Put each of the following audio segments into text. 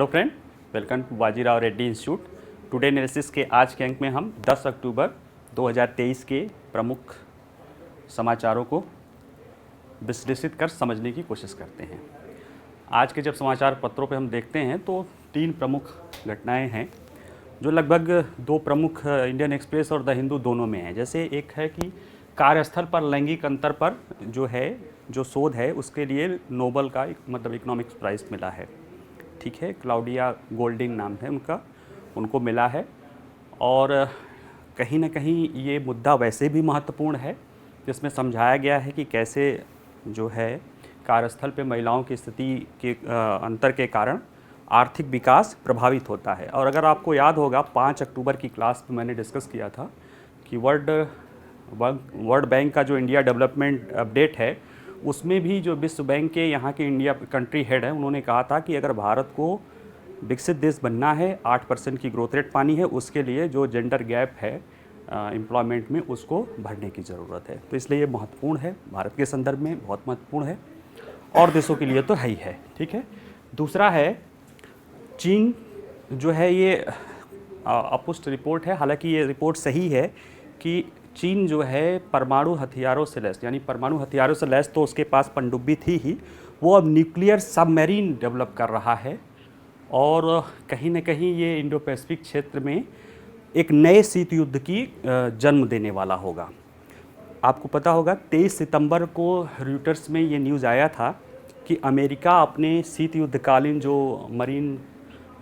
Friend, welcome to Bajirao Reddy institute. Today analysis के आज के अंक में हम 10 अक्टूबर 2023 के प्रमुख समाचारों को विश्लेषित कर समझने की कोशिश करते हैं। आज के जब समाचार पत्रों पे हम देखते हैं तो 3 प्रमुख घटनाएं हैं जो लगभग 2 प्रमुख इंडियन एक्सप्रेस और द हिंदू दोनों में हैं। जैसे एक है कि कार्यस्थल पर लैंगिक अंतर पर जो शोध है उसके लिए नोबेल का मतलब इकोनॉमिक्स प्राइज़ मिला है। ठीक है, क्लाउडिया गोल्डिंग नाम है उनको मिला है। और कहीं ना कहीं ये मुद्दा वैसे भी महत्वपूर्ण है जिसमें समझाया गया है कि कैसे जो है कार्यस्थल पे महिलाओं की स्थिति के अंतर के कारण आर्थिक विकास प्रभावित होता है। और अगर आपको याद होगा 5 अक्टूबर की क्लास में मैंने डिस्कस किया था कि वर्ल्ड बैंक का जो इंडिया डेवलपमेंट अपडेट है उसमें भी जो विश्व बैंक के यहाँ के इंडिया कंट्री हेड है उन्होंने कहा था कि अगर भारत को विकसित देश बनना है, 8% की ग्रोथ रेट पानी है, उसके लिए जो जेंडर गैप है एम्प्लॉयमेंट में उसको भरने की ज़रूरत है। तो इसलिए ये महत्वपूर्ण है, भारत के संदर्भ में बहुत महत्वपूर्ण है और देशों के लिए तो है ही है। ठीक है, दूसरा है चीन जो है ये अपुष्ट रिपोर्ट है, हालांकि ये रिपोर्ट सही है कि चीन जो है परमाणु हथियारों से लैस, यानी परमाणु हथियारों से लैस तो उसके पास पनडुब्बी थी ही, वो अब न्यूक्लियर सबमरीन डेवलप कर रहा है और कहीं ना कहीं ये इंडो पैसिफिक क्षेत्र में एक नए शीत युद्ध की जन्म देने वाला होगा। आपको पता होगा 23 सितंबर को रॉयटर्स में ये न्यूज़ आया था कि अमेरिका अपने शीत युद्धकालीन जो मरीन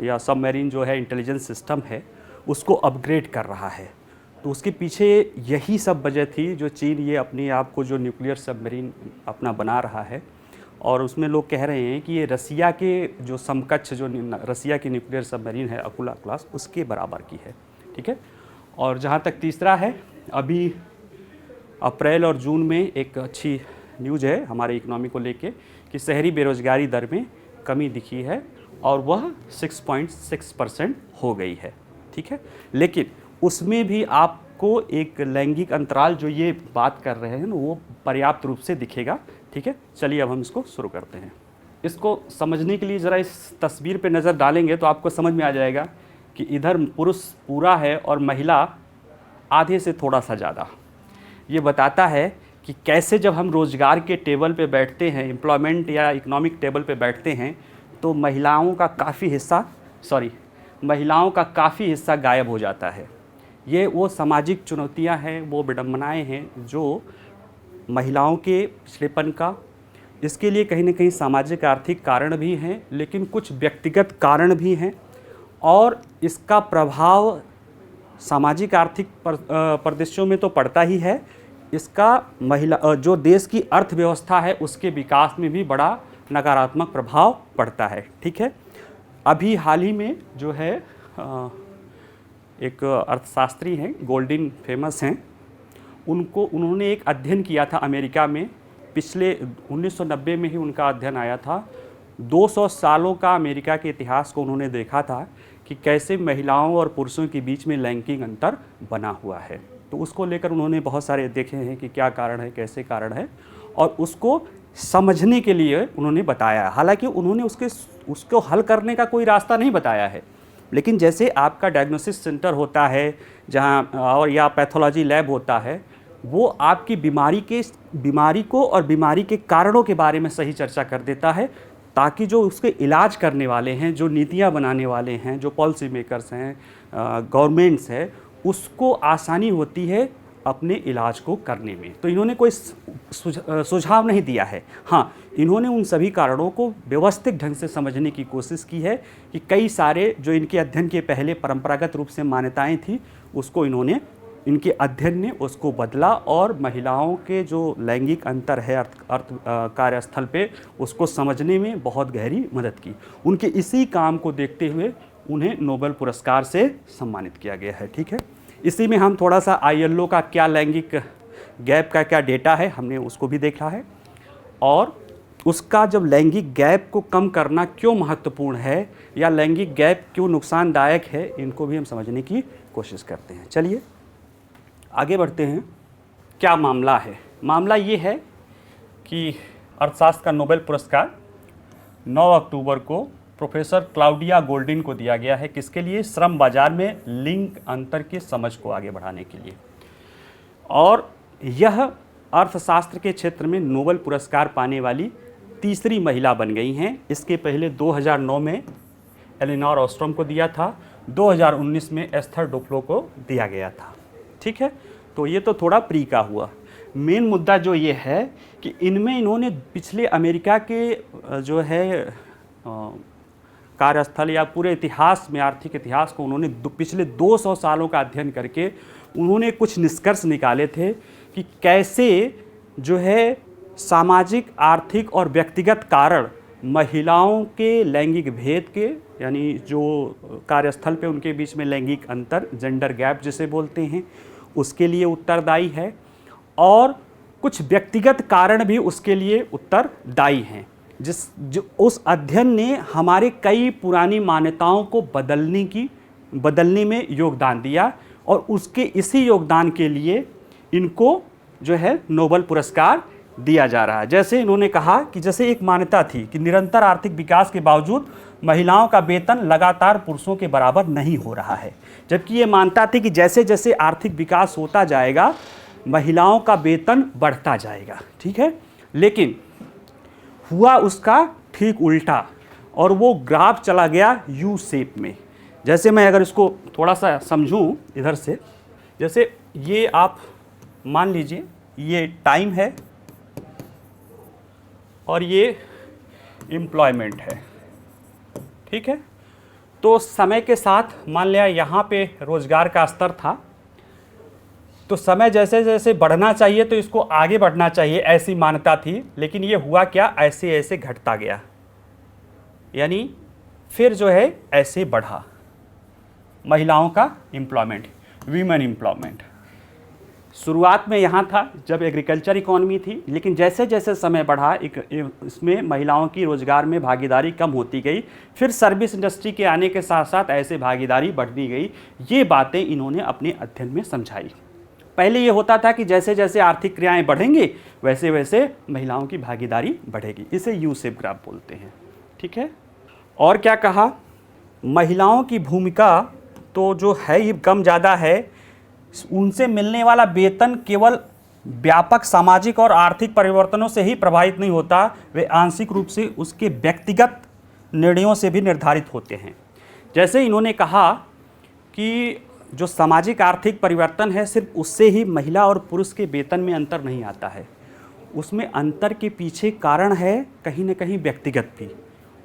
या सबमरीन जो है इंटेलिजेंस सिस्टम है उसको अपग्रेड कर रहा है। तो उसके पीछे यही सब वजह थी जो चीन ये अपने आप को जो न्यूक्लियर सबमरीन अपना बना रहा है और उसमें लोग कह रहे हैं कि ये रसिया के जो समकक्ष जो रसिया की न्यूक्लियर सबमरीन है अकुला क्लास उसके बराबर की है। ठीक है, और जहाँ तक तीसरा है, अभी अप्रैल और जून में एक अच्छी न्यूज़ है हमारे इकोनॉमी को लेके कि शहरी बेरोजगारी दर में कमी दिखी है और वह 6.6% हो गई है। ठीक है, लेकिन उसमें भी आपको एक लैंगिक अंतराल जो ये बात कर रहे हैं वो पर्याप्त रूप से दिखेगा। ठीक है, चलिए अब हम इसको शुरू करते हैं। इसको समझने के लिए ज़रा इस तस्वीर पे नज़र डालेंगे तो आपको समझ में आ जाएगा कि इधर पुरुष पूरा है और महिला आधे से थोड़ा सा ज़्यादा। ये बताता है कि कैसे जब हम रोज़गार के टेबल पे बैठते हैं, एम्प्लॉयमेंट या इकोनॉमिक टेबल पे बैठते हैं तो महिलाओं का काफ़ी हिस्सा गायब हो जाता है। ये वो सामाजिक चुनौतियां हैं, वो विडंबनाएं हैं जो महिलाओं के पिछड़ेपन का, इसके लिए कहीं ना कहीं सामाजिक आर्थिक कारण भी हैं लेकिन कुछ व्यक्तिगत कारण भी हैं और इसका प्रभाव सामाजिक आर्थिक परिदृश्यों में तो पड़ता ही है, इसका महिला जो देश की अर्थव्यवस्था है उसके विकास में भी बड़ा नकारात्मक प्रभाव पड़ता है। ठीक है, अभी हाल ही में जो है एक अर्थशास्त्री हैं, गोल्डिन फेमस हैं, उन्होंने एक अध्ययन किया था अमेरिका में, पिछले 1990 में ही उनका अध्ययन आया था। 200 सालों का अमेरिका के इतिहास को उन्होंने देखा था कि कैसे महिलाओं और पुरुषों के बीच में लैंगिक अंतर बना हुआ है। तो उसको लेकर उन्होंने बहुत सारे देखे हैं कि क्या कारण है, कैसे कारण है, और उसको समझने के लिए उन्होंने बताया। हालांकि उन्होंने उसको हल करने का कोई रास्ता नहीं बताया है, लेकिन जैसे आपका डायग्नोसिस सेंटर होता है जहाँ और या पैथोलॉजी लैब होता है, वो आपकी बीमारी को और बीमारी के कारणों के बारे में सही चर्चा कर देता है ताकि जो उसके इलाज करने वाले हैं, जो नीतियाँ बनाने वाले हैं, जो पॉलिसी मेकर्स हैं, गवर्नमेंट्स है, उसको आसानी होती है अपने इलाज को करने में। तो इन्होंने कोई सुझाव नहीं दिया है। हाँ, इन्होंने उन सभी कारणों को व्यवस्थित ढंग से समझने की कोशिश की है कि कई सारे जो इनके अध्ययन के पहले परंपरागत रूप से मान्यताएं थी उसको इनके अध्ययन ने उसको बदला और महिलाओं के जो लैंगिक अंतर है कार्यस्थल पे उसको समझने में बहुत गहरी मदद की। उनके इसी काम को देखते हुए उन्हें नोबेल पुरस्कार से सम्मानित किया गया है। ठीक है, इसी में हम थोड़ा सा ILO का क्या लैंगिक गैप का क्या डेटा है हमने उसको भी देखा है और उसका जब लैंगिक गैप को कम करना क्यों महत्वपूर्ण है या लैंगिक गैप क्यों नुकसानदायक है, इनको भी हम समझने की कोशिश करते हैं। चलिए आगे बढ़ते हैं। क्या मामला है? मामला ये है कि अर्थशास्त्र का नोबेल पुरस्कार 9 अक्टूबर को प्रोफेसर क्लाउडिया गोल्डिन को दिया गया है। किसके लिए? श्रम बाजार में लिंग अंतर की समझ को आगे बढ़ाने के लिए। और यह अर्थशास्त्र के क्षेत्र में नोबेल पुरस्कार पाने वाली तीसरी महिला बन गई हैं। इसके पहले 2009 में एलिनोर ऑस्ट्रोम को दिया था, 2019 में एस्थर डुफ्लो को दिया गया था। ठीक है, तो ये तो थोड़ा प्री का हुआ। मेन मुद्दा जो ये है कि इनमें इन्होंने पिछले अमेरिका के जो है कार्यस्थल या पूरे इतिहास में, आर्थिक इतिहास को उन्होंने पिछले 200 सालों का अध्ययन करके उन्होंने कुछ निष्कर्ष निकाले थे कि कैसे जो है सामाजिक, आर्थिक और व्यक्तिगत कारण महिलाओं के लैंगिक भेद के, यानी जो कार्यस्थल पे उनके बीच में लैंगिक अंतर, जेंडर गैप जिसे बोलते हैं, उसके लिए उत्तरदायी है, और कुछ व्यक्तिगत कारण भी उसके लिए उत्तरदायी हैं। उस अध्ययन ने हमारे कई पुरानी मान्यताओं को बदलने में योगदान दिया, और उसके इसी योगदान के लिए इनको जो है नोबेल पुरस्कार दिया जा रहा है। जैसे इन्होंने कहा कि जैसे एक मान्यता थी कि निरंतर आर्थिक विकास के बावजूद महिलाओं का वेतन लगातार पुरुषों के बराबर नहीं हो रहा है, जबकि ये मानता थी कि जैसे जैसे आर्थिक विकास होता जाएगा महिलाओं का वेतन बढ़ता जाएगा। ठीक है, लेकिन हुआ उसका ठीक उल्टा, और वो ग्राफ चला गया यू शेप में। जैसे मैं अगर इसको थोड़ा सा समझूं इधर से, जैसे ये आप मान लीजिए ये टाइम है और ये एम्प्लॉयमेंट है। ठीक है, तो समय के साथ मान लिया यहाँ पे रोजगार का स्तर था, तो समय जैसे जैसे बढ़ना चाहिए तो इसको आगे बढ़ना चाहिए, ऐसी मान्यता थी। लेकिन ये हुआ क्या, ऐसे ऐसे घटता गया, यानी फिर जो है ऐसे बढ़ा महिलाओं का एम्प्लॉयमेंट, वीमेन एम्प्लॉयमेंट। शुरुआत में यहाँ था जब एग्रीकल्चर इकोनॉमी थी, लेकिन जैसे जैसे समय बढ़ा इसमें महिलाओं की रोजगार में भागीदारी कम होती गई। फिर सर्विस इंडस्ट्री के आने के साथ साथ ऐसे भागीदारी बढ़ती गई। ये बातें इन्होंने अपने अध्ययन में समझाई। पहले ये होता था कि जैसे जैसे आर्थिक क्रियाएं बढ़ेंगी वैसे वैसे महिलाओं की भागीदारी बढ़ेगी। इसे यू शेप ग्राफ बोलते हैं। ठीक है, और क्या कहा, महिलाओं की भूमिका तो जो है ये कम ज़्यादा है, उनसे मिलने वाला वेतन केवल व्यापक सामाजिक और आर्थिक परिवर्तनों से ही प्रभावित नहीं होता, वे आंशिक रूप से उसके व्यक्तिगत निर्णयों से भी निर्धारित होते हैं। जैसे इन्होंने कहा कि जो सामाजिक आर्थिक परिवर्तन है सिर्फ उससे ही महिला और पुरुष के वेतन में अंतर नहीं आता है, उसमें अंतर के पीछे कारण है कहीं ना कहीं व्यक्तिगत भी।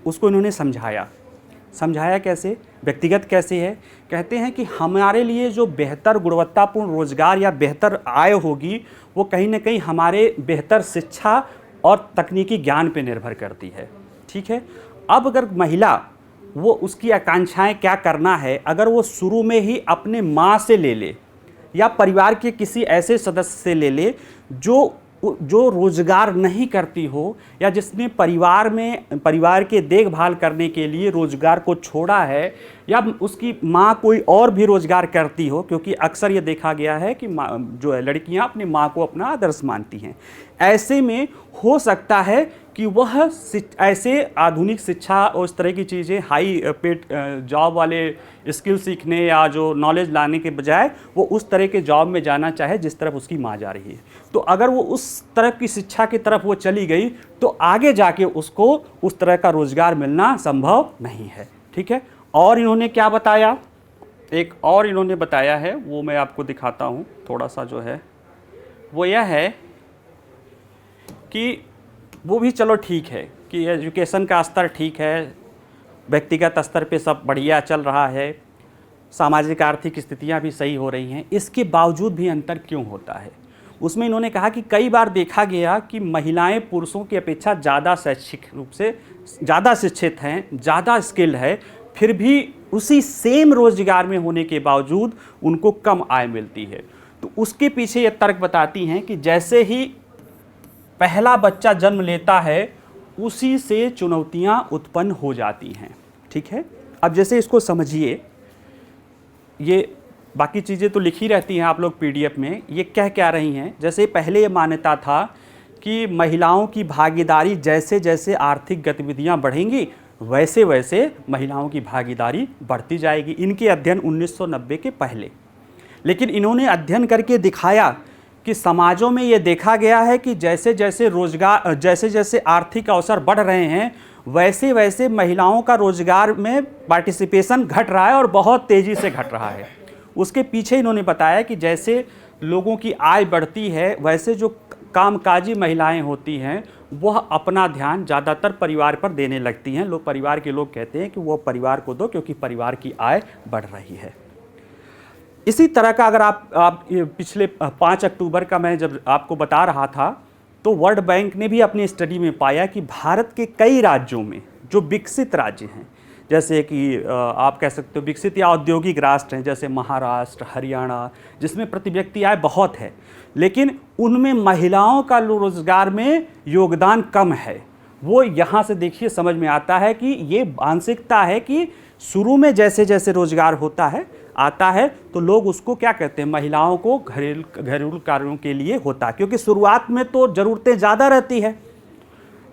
उसको इन्होंने समझाया कैसे, व्यक्तिगत कैसे है। कहते हैं कि हमारे लिए जो बेहतर गुणवत्तापूर्ण रोजगार या बेहतर आय होगी वो कहीं ना कहीं हमारे बेहतर शिक्षा और तकनीकी ज्ञान पे निर्भर करती है। ठीक है, अब अगर महिला वो उसकी आकांक्षाएं क्या करना है, अगर वो शुरू में ही अपने माँ से ले ले या परिवार के किसी ऐसे सदस्य से ले ले जो रोजगार नहीं करती हो, या जिसने परिवार के देखभाल करने के लिए रोजगार को छोड़ा है, या उसकी माँ कोई और भी रोजगार करती हो, क्योंकि अक्सर ये देखा गया है कि जो है लड़कियाँ अपनी माँ को अपना आदर्श मानती हैं। ऐसे में हो सकता है कि वह ऐसे आधुनिक शिक्षा और इस तरह की चीज़ें, हाई पेड जॉब वाले स्किल सीखने या जो नॉलेज लाने के बजाय वो उस तरह के जॉब में जाना चाहे जिस तरफ उसकी माँ जा रही है। तो अगर वो उस तरह की शिक्षा की तरफ वो चली गई तो आगे जाके उसको उस तरह का रोजगार मिलना संभव नहीं है। ठीक है, और इन्होंने क्या बताया, एक और इन्होंने बताया है, वो मैं आपको दिखाता हूँ थोड़ा सा, जो है वो यह है कि वो भी चलो ठीक है कि एजुकेशन का स्तर ठीक है, व्यक्तिगत स्तर पे सब बढ़िया चल रहा है, सामाजिक आर्थिक स्थितियां भी सही हो रही हैं, इसके बावजूद भी अंतर क्यों होता है। उसमें इन्होंने कहा कि कई बार देखा गया कि महिलाएं पुरुषों की अपेक्षा ज़्यादा शैक्षिक रूप से ज़्यादा शिक्षित हैं, ज़्यादा स्किल्ड है, फिर भी उसी सेम रोजगार में होने के बावजूद उनको कम आय मिलती है। तो उसके पीछे ये तर्क बताती हैं कि जैसे ही पहला बच्चा जन्म लेता है उसी से चुनौतियां उत्पन्न हो जाती हैं। ठीक है, अब जैसे इसको समझिए, ये बाकी चीज़ें तो लिखी रहती हैं आप लोग पीडीएफ में, ये कह क्या रही हैं। जैसे पहले ये मान्यता था कि महिलाओं की भागीदारी जैसे जैसे आर्थिक गतिविधियां बढ़ेंगी वैसे वैसे महिलाओं की भागीदारी बढ़ती जाएगी। इनके अध्ययन 1990 के पहले, लेकिन इन्होंने अध्ययन करके दिखाया कि समाजों में ये देखा गया है कि जैसे जैसे रोजगार, जैसे जैसे आर्थिक अवसर बढ़ रहे हैं, वैसे वैसे महिलाओं का रोजगार में पार्टिसिपेशन घट रहा है और बहुत तेज़ी से घट रहा है। उसके पीछे इन्होंने बताया कि जैसे लोगों की आय बढ़ती है, वैसे जो कामकाजी महिलाएं होती हैं वह अपना ध्यान ज़्यादातर परिवार पर देने लगती हैं। लोग, परिवार के लोग कहते हैं कि वो परिवार को दो क्योंकि परिवार की आय बढ़ रही है। इसी तरह का अगर आप पिछले 5 अक्टूबर का मैं जब आपको बता रहा था, तो वर्ल्ड बैंक ने भी अपनी स्टडी में पाया कि भारत के कई राज्यों में जो विकसित राज्य हैं, जैसे कि आप कह सकते हो विकसित या औद्योगिक राष्ट्र हैं, जैसे महाराष्ट्र, हरियाणा, जिसमें प्रति व्यक्ति आय बहुत है, लेकिन उनमें महिलाओं का रोजगार में योगदान कम है। वो यहाँ से देखिए समझ में आता है कि ये मानसिकता है कि शुरू में जैसे जैसे रोजगार आता है तो लोग उसको क्या कहते हैं, महिलाओं को घरेलू कार्यों के लिए होता है, क्योंकि शुरुआत में तो ज़रूरतें ज़्यादा रहती है,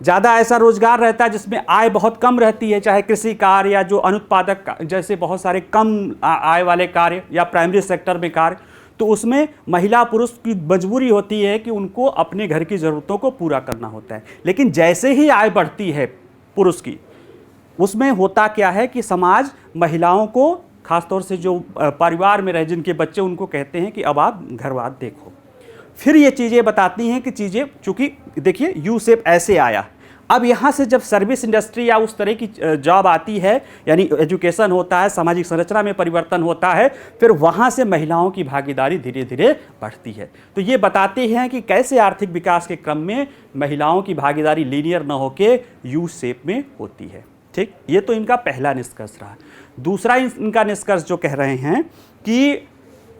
ज़्यादा ऐसा रोजगार रहता है जिसमें आय बहुत कम रहती है, चाहे कृषि कार्य या जो अनुत्पादक जैसे बहुत सारे कम आय वाले कार्य या प्राइमरी सेक्टर में कार्य, तो उसमें महिला पुरुष की मजबूरी होती है कि उनको अपने घर की ज़रूरतों को पूरा करना होता है। लेकिन जैसे ही आय बढ़ती है पुरुष की, उसमें होता क्या है कि समाज महिलाओं को, खासतौर से जो परिवार में रहे जिनके बच्चे, उनको कहते हैं कि अब आप घरवाद देखो। फिर ये चीज़ें बताती हैं कि चीज़ें, चूँकि देखिए यू शेप ऐसे आया, अब यहाँ से जब सर्विस इंडस्ट्री या उस तरह की जॉब आती है, यानी एजुकेशन होता है, सामाजिक संरचना में परिवर्तन होता है, फिर वहाँ से महिलाओं की भागीदारी धीरे धीरे बढ़ती है। तो ये बताते हैं कि कैसे आर्थिक विकास के क्रम में महिलाओं की भागीदारी लीनियर न होके यू शेप में होती है। ठीक, ये तो इनका पहला निष्कर्ष रहा। दूसरा इनका निष्कर्ष जो कह रहे हैं कि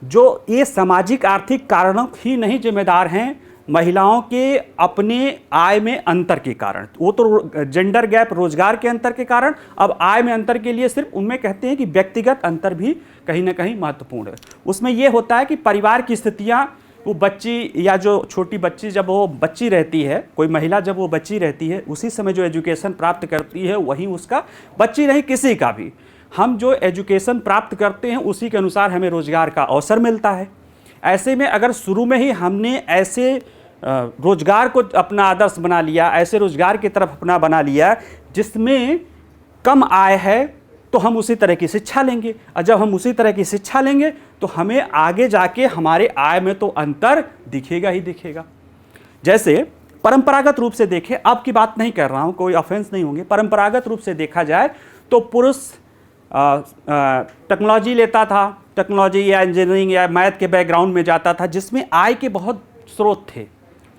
जो ये सामाजिक आर्थिक कारणों ही नहीं जिम्मेदार हैं, महिलाओं के अपने आय में अंतर के कारण, वो तो जेंडर गैप, रोजगार के अंतर के कारण, अब आय में अंतर के लिए सिर्फ उनमें कहते हैं कि व्यक्तिगत अंतर भी कहीं ना कहीं महत्वपूर्ण है। उसमें ये होता है कि परिवार की स्थितियाँ, वो बच्ची या जो छोटी बच्ची जब वो बच्ची रहती है, कोई महिला जब वो बच्ची रहती है, उसी समय जो एजुकेशन प्राप्त करती है वही उसका, बच्ची नहीं किसी का भी, हम जो एजुकेशन प्राप्त करते हैं उसी के अनुसार हमें रोजगार का अवसर मिलता है। ऐसे में अगर शुरू में ही हमने ऐसे रोजगार को अपना आदर्श बना लिया, ऐसे रोजगार की तरफ अपना बना लिया जिसमें कम आय है, तो हम उसी तरह की शिक्षा लेंगे, और जब हम उसी तरह की शिक्षा लेंगे तो हमें आगे जाके हमारे आय में तो अंतर दिखेगा ही दिखेगा। जैसे परंपरागत रूप से देखें, अब की बात नहीं कर रहा हूँ, कोई ऑफेंस नहीं होंगे, परंपरागत रूप से देखा जाए तो पुरुष टेक्नोलॉजी लेता था, टेक्नोलॉजी या इंजीनियरिंग या मैथ के बैकग्राउंड में जाता था, जिसमें आय के बहुत स्रोत थे।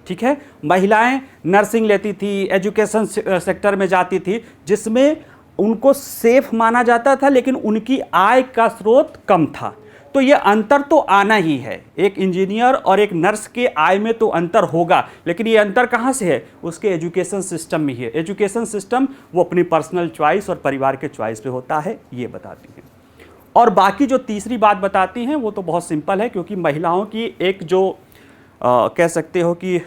ठीक है, महिलाएं नर्सिंग लेती थी, एजुकेशन सेक्टर में जाती थी, जिसमें उनको सेफ माना जाता था, लेकिन उनकी आय का स्रोत कम था। तो ये अंतर तो आना ही है, एक इंजीनियर और एक नर्स के आय में तो अंतर होगा, लेकिन ये अंतर कहाँ से है, उसके एजुकेशन सिस्टम में ही है। एजुकेशन सिस्टम वो अपनी पर्सनल चॉइस और परिवार के चॉइस पे होता है, ये बताती हैं। और बाकी जो तीसरी बात बताती हैं वो तो बहुत सिंपल है, क्योंकि महिलाओं की एक जो कह सकते हो कि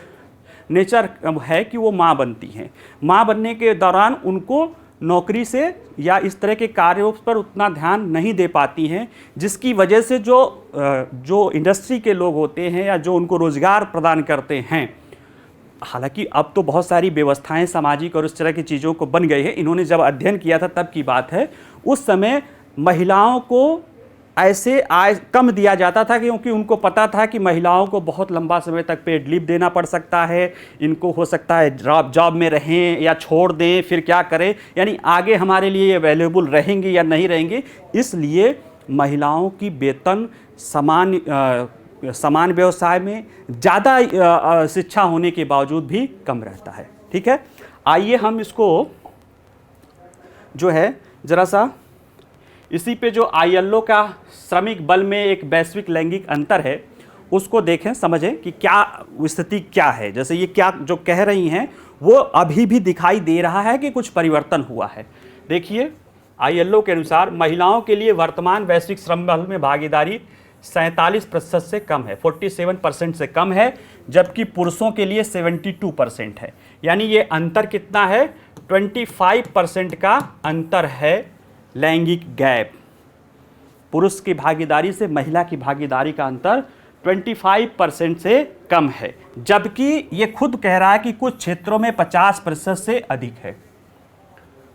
नेचर है कि वो माँ बनती हैं। माँ बनने के दौरान उनको नौकरी से या इस तरह के कार्यों पर उतना ध्यान नहीं दे पाती हैं, जिसकी वजह से जो इंडस्ट्री के लोग होते हैं या जो उनको रोज़गार प्रदान करते हैं, हालांकि अब तो बहुत सारी व्यवस्थाएं सामाजिक और इस तरह की चीज़ों को बन गई है, इन्होंने जब अध्ययन किया था तब की बात है, उस समय महिलाओं को ऐसे आय कम दिया जाता था क्योंकि उनको पता था कि महिलाओं को बहुत लंबा समय तक पेड लीव देना पड़ सकता है, इनको हो सकता है जॉब में रहें या छोड़ दें, फिर क्या करें, यानी आगे हमारे लिए ये वैल्यूएबल रहेंगे या नहीं रहेंगे। इसलिए महिलाओं की वेतन समान व्यवसाय में ज़्यादा शिक्षा होने के बावजूद भी कम रहता है। ठीक है, आइए हम इसको जो है ज़रा सा इसी पे जो ILO का श्रमिक बल में एक वैश्विक लैंगिक अंतर है उसको देखें, समझें कि क्या स्थिति क्या है। जैसे ये क्या जो कह रही हैं वो अभी भी दिखाई दे रहा है कि कुछ परिवर्तन हुआ है। देखिए, ILO के अनुसार महिलाओं के लिए वर्तमान वैश्विक श्रम बल में भागीदारी 47% से कम है, 47% से कम है, जबकि पुरुषों के लिए 72% है। यानी ये अंतर कितना है, 25% का अंतर है लैंगिक गैप। पुरुष की भागीदारी से महिला की भागीदारी का अंतर 25% से कम है, जबकि ये खुद कह रहा है कि कुछ क्षेत्रों में 50% से अधिक है।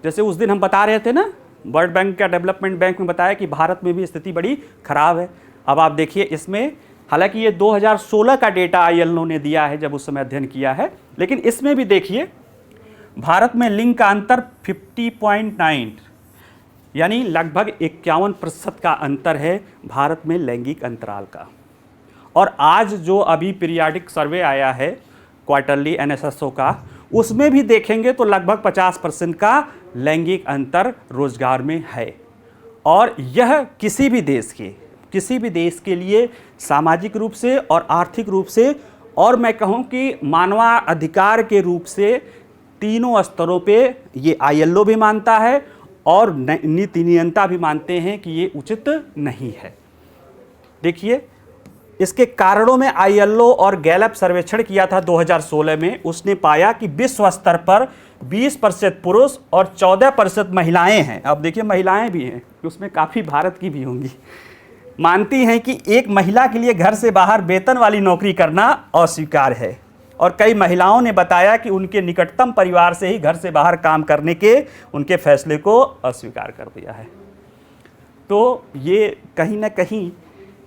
जैसे उस दिन हम बता रहे थे ना, वर्ल्ड बैंक या डेवलपमेंट बैंक में बताया कि भारत में भी स्थिति बड़ी खराब है। अब आप देखिए इसमें, हालांकि ये 2016 का डेटा आईएलओ ने दिया है जब उस समय अध्ययन किया है, लेकिन इसमें भी देखिए भारत में लिंग का अंतर 50.9 यानी लगभग 51% का अंतर है भारत में लैंगिक अंतराल का। और आज जो अभी पीरियाडिक सर्वे आया है क्वार्टरली एनएसएसओ का, उसमें भी देखेंगे तो लगभग 50% का लैंगिक अंतर रोजगार में है। और यह किसी भी देश के लिए सामाजिक रूप से और आर्थिक रूप से, और मैं कहूँ कि मानवाधिकार के रूप से तीनों स्तरों पे ये आईएलओ भी मानता है और नीति नियंता भी मानते हैं कि ये उचित नहीं है। देखिए इसके कारणों में आईएलओ और गैलप सर्वेक्षण किया था 2016 में। उसने पाया कि विश्व स्तर पर 20% पुरुष और 14% महिलाएं हैं। अब देखिए महिलाएं भी हैं, उसमें काफ़ी भारत की भी होंगी, मानती हैं कि एक महिला के लिए घर से बाहर वेतन वाली नौकरी करना अस्वीकार है। और कई महिलाओं ने बताया कि उनके निकटतम परिवार से ही घर से बाहर काम करने के उनके फैसले को अस्वीकार कर दिया है। तो ये कहीं ना कहीं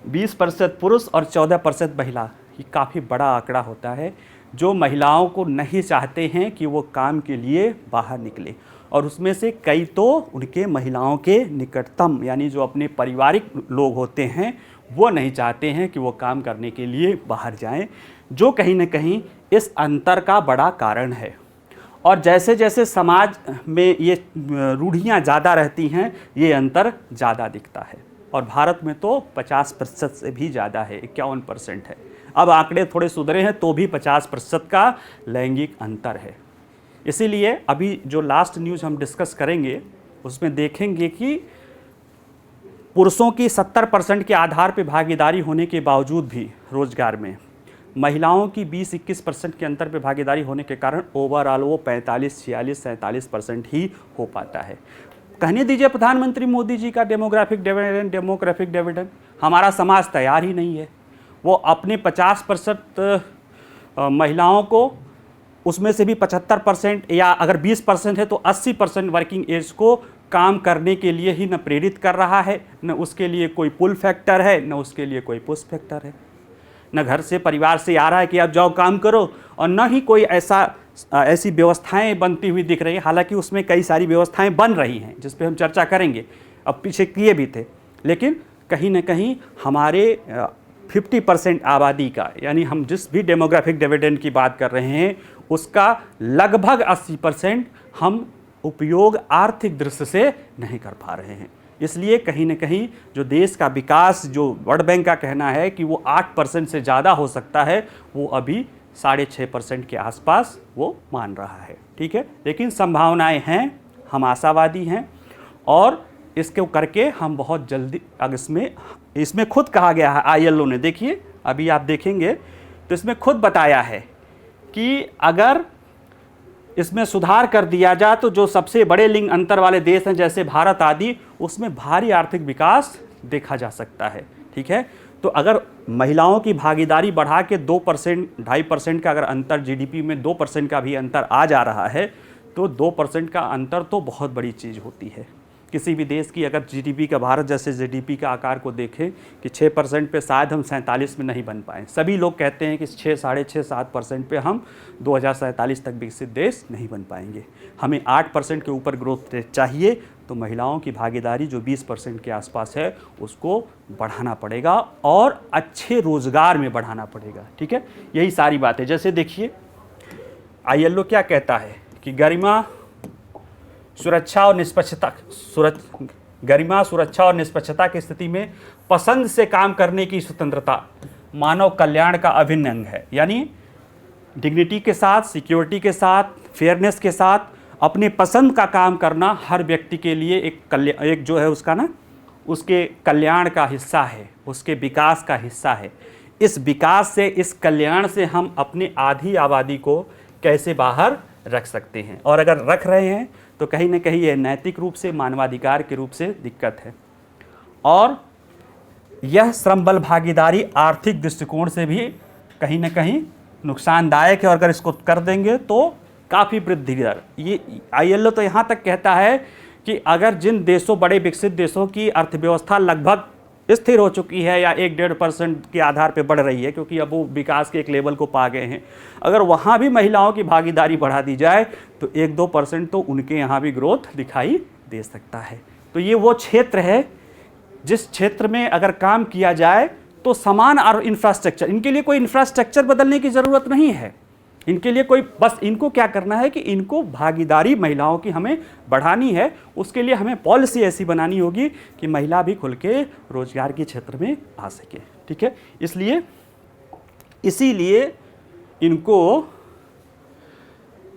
20% पुरुष और 14% महिला, ये काफ़ी बड़ा आंकड़ा होता है, जो महिलाओं को नहीं चाहते हैं कि वो काम के लिए बाहर निकले। और उसमें से कई तो उनके महिलाओं के निकटतम यानी जो अपने पारिवारिक लोग होते हैं वो नहीं चाहते हैं कि वो काम करने के लिए बाहर जाएं, जो कहीं ना कहीं इस अंतर का बड़ा कारण है। और जैसे जैसे समाज में ये रूढ़ियाँ ज़्यादा रहती हैं, ये अंतर ज़्यादा दिखता है। और भारत में तो 50% से भी ज़्यादा है, 51% है। अब आंकड़े थोड़े सुधरे हैं तो भी 50% का लैंगिक अंतर है। इसीलिए अभी जो लास्ट न्यूज़ हम डिस्कस करेंगे उसमें देखेंगे कि पुरुषों की 70% के आधार पर भागीदारी होने के बावजूद भी रोजगार में महिलाओं की 20-21% के अंतर पे भागीदारी होने के कारण ओवरऑल वो 45-46-47% ही हो पाता है। कहने दीजिए प्रधानमंत्री मोदी जी का डेमोग्राफिक डिविडेंड, हमारा समाज तैयार ही नहीं है। वो अपने 50% महिलाओं को, उसमें से भी 75% या अगर 20% है तो 80% वर्किंग एज को काम करने के लिए ही न प्रेरित कर रहा है, न उसके लिए कोई पुल फैक्टर है, न उसके लिए कोई पुश फैक्टर है। न घर से परिवार से आ रहा है कि आप जाओ काम करो, और न ही कोई ऐसी व्यवस्थाएं बनती हुई दिख रही है। हालांकि उसमें कई सारी व्यवस्थाएं बन रही हैं जिस पे हम चर्चा करेंगे, अब पीछे किए भी थे, लेकिन कहीं न कहीं हमारे 50% आबादी का, यानी हम जिस भी डेमोग्राफिक डिविडेंड की बात कर रहे हैं उसका लगभग 80% हम उपयोग आर्थिक दृष्टि से नहीं कर पा रहे हैं। इसलिए कहीं न कहीं जो देश का विकास, जो वर्ल्ड बैंक का कहना है कि वो 8% से ज़्यादा हो सकता है, वो अभी 6.5% के आसपास वो मान रहा है। ठीक है, लेकिन संभावनाएं हैं, हम आशावादी हैं, और इसको करके हम बहुत जल्दी, अगर इसमें खुद कहा गया है आईएलओ ने, देखिए अभी आप देखेंगे तो इसमें खुद बताया है कि अगर इसमें सुधार कर दिया जाए तो जो सबसे बड़े लिंग अंतर वाले देश हैं जैसे भारत आदि, उसमें भारी आर्थिक विकास देखा जा सकता है। ठीक है, तो अगर महिलाओं की भागीदारी बढ़ा के 2%, 2.5% का अगर अंतर, जीडीपी में 2% का भी अंतर आ जा रहा है, तो 2% का अंतर तो बहुत बड़ी चीज़ होती है। किसी भी देश की अगर जीडीपी का, भारत जैसे जीडीपी का आकार को देखें कि 6% पे शायद हम 47 में नहीं बन पाएँ। सभी लोग कहते हैं कि 6, 6.5, 7% पे हम 2047 तक विकसित देश नहीं बन पाएंगे। हमें 8% के ऊपर ग्रोथ रेट चाहिए, तो महिलाओं की भागीदारी जो 20% के आसपास है उसको बढ़ाना पड़ेगा और अच्छे रोज़गार में बढ़ाना पड़ेगा। ठीक है, यही सारी बात है। जैसे देखिए आईएलओ क्या कहता है कि गरिमा, सुरक्षा और निष्पक्षता की स्थिति में पसंद से काम करने की स्वतंत्रता मानव कल्याण का अभिन्न अंग है। यानी डिग्निटी के साथ, सिक्योरिटी के साथ, फेयरनेस के साथ अपने पसंद का काम करना हर व्यक्ति के लिए एक जो है उसका ना, उसके कल्याण का हिस्सा है, उसके विकास का हिस्सा है। इस विकास से, इस कल्याण से हम अपनी आधी आबादी को कैसे बाहर रख सकते हैं, और अगर रख रहे हैं तो कहीं ना कहीं ये नैतिक रूप से, मानवाधिकार के रूप से दिक्कत है। और यह श्रम बल भागीदारी आर्थिक दृष्टिकोण से भी कहीं ना कहीं नुकसानदायक है, और अगर इसको कर देंगे तो काफ़ी वृद्धि दर, ये ILO तो यहाँ तक कहता है कि अगर जिन देशों, बड़े विकसित देशों की अर्थव्यवस्था लगभग स्थिर हो चुकी है या 1-1.5% के आधार पे बढ़ रही है, क्योंकि अब वो विकास के एक लेवल को पा गए हैं, अगर वहाँ भी महिलाओं की भागीदारी बढ़ा दी जाए तो 1-2% तो उनके यहाँ भी ग्रोथ दिखाई दे सकता है। तो ये वो क्षेत्र है जिस क्षेत्र में अगर काम किया जाए तो समान और इंफ्रास्ट्रक्चर, इनके लिए कोई इंफ्रास्ट्रक्चर बदलने की ज़रूरत नहीं है, इनके लिए कोई, बस इनको क्या करना है कि इनको भागीदारी महिलाओं की हमें बढ़ानी है। उसके लिए हमें पॉलिसी ऐसी बनानी होगी कि महिला भी खुल के रोजगार के क्षेत्र में आ सके। ठीक है, इसीलिए इनको,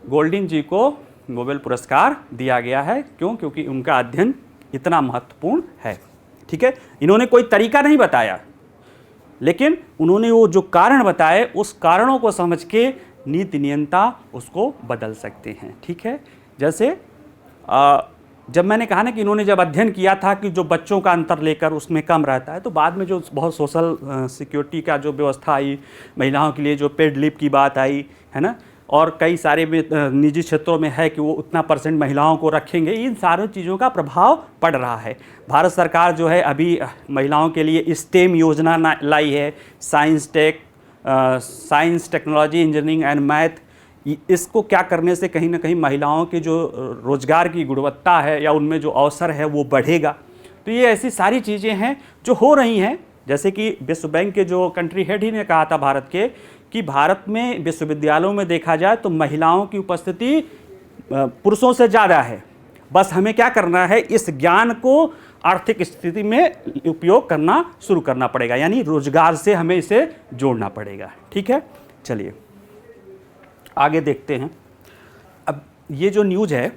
गोल्डिन जी को नोबेल पुरस्कार दिया गया है। क्यों? क्योंकि उनका अध्ययन इतना महत्वपूर्ण है। ठीक है, इन्होंने कोई तरीका नहीं बताया, लेकिन उन्होंने वो जो कारण बताए, उस कारणों को समझ के नीति नियंता उसको बदल सकते हैं। ठीक है, जैसे जब मैंने कहा ना कि इन्होंने जब अध्ययन किया था कि जो बच्चों का अंतर लेकर उसमें कम रहता है, तो बाद में जो बहुत सोशल सिक्योरिटी का जो व्यवस्था आई, महिलाओं के लिए जो पेड लीव की बात आई है ना, और कई सारे निजी क्षेत्रों में है कि वो उतना % महिलाओं को रखेंगे, इन सारी चीज़ों का प्रभाव पड़ रहा है। भारत सरकार जो है अभी महिलाओं के लिए स्टेम योजना लाई है, science, technology, engineering and math. इसको क्या करने से कहीं ना कहीं महिलाओं के जो रोजगार की गुणवत्ता है या उनमें जो अवसर है वो बढ़ेगा। तो ये ऐसी सारी चीज़ें हैं जो हो रही हैं, जैसे कि विश्व बैंक के जो कंट्री हेड ही ने कहा था भारत के, कि भारत में विश्वविद्यालयों में देखा जाए तो महिलाओं की उपस्थिति पुरुषों से ज़्यादा है। बस हमें क्या करना है, इस ज्ञान को आर्थिक स्थिति में उपयोग करना शुरू करना पड़ेगा, यानी रोजगार से हमें इसे जोड़ना पड़ेगा। ठीक है, चलिए आगे देखते हैं। अब ये जो न्यूज़ है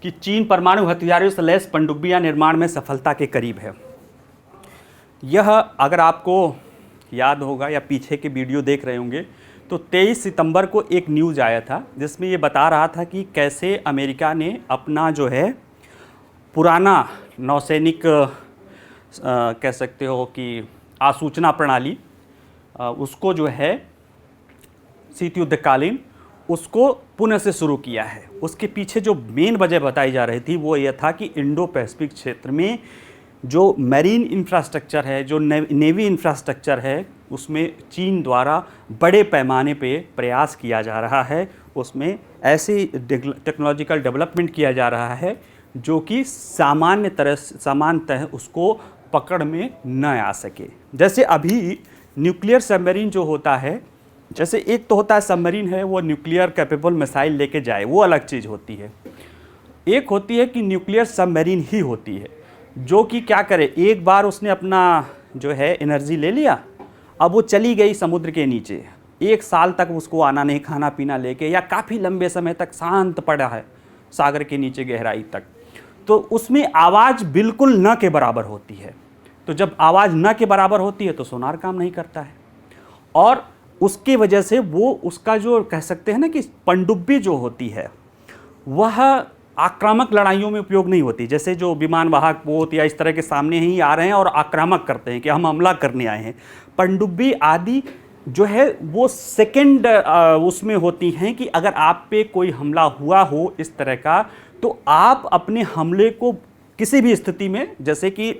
कि चीन परमाणु हथियारों से लैस पनडुब्बियां निर्माण में सफलता के करीब है, यह अगर आपको याद होगा या पीछे के वीडियो देख रहे होंगे तो 23 सितंबर को एक न्यूज़ आया था जिसमें ये बता रहा था कि कैसे अमेरिका ने अपना जो है पुराना नौसैनिक कह सकते हो कि आसूचना प्रणाली, उसको जो है शीत युद्धकालीन, उसको पुनः से शुरू किया है। उसके पीछे जो मेन वजह बताई जा रही थी वो यह था कि इंडो पैसिफिक क्षेत्र में जो मैरीन इंफ्रास्ट्रक्चर है, जो नेवी इंफ्रास्ट्रक्चर है, उसमें चीन द्वारा बड़े पैमाने पे प्रयास किया जा रहा है, उसमें ऐसी टेक्नोलॉजिकल डेवलपमेंट किया जा रहा है जो कि सामान्यतः उसको पकड़ में न आ सके। जैसे अभी न्यूक्लियर सबमरीन जो होता है, जैसे एक तो होता है सबमरीन है वो न्यूक्लियर कैपेबल मिसाइल लेके जाए, वो अलग चीज़ होती है। एक होती है कि न्यूक्लियर सबमरीन ही होती है जो कि क्या करे, एक बार उसने अपना जो है एनर्जी ले लिया, अब वो चली गई समुद्र के नीचे, 1 साल तक उसको आना नहीं, खाना पीना लेके, या काफ़ी लंबे समय तक शांत पड़ा है सागर के नीचे गहराई तक, तो उसमें आवाज़ बिल्कुल न के बराबर होती है। तो जब आवाज़ न के बराबर होती है तो सोनार काम नहीं करता है, और उसकी वजह से वो उसका जो कह सकते हैं ना कि पनडुब्बी जो होती है वह आक्रामक लड़ाइयों में उपयोग नहीं होती। जैसे जो विमान वाहक पोत या इस तरह के सामने ही आ रहे हैं और आक्रामक करते हैं कि हम हमला करने आए हैं, पनडुब्बी आदि जो है वो सेकंड उसमें होती हैं कि अगर आप पे कोई हमला हुआ हो इस तरह का, तो आप अपने हमले को किसी भी स्थिति में, जैसे कि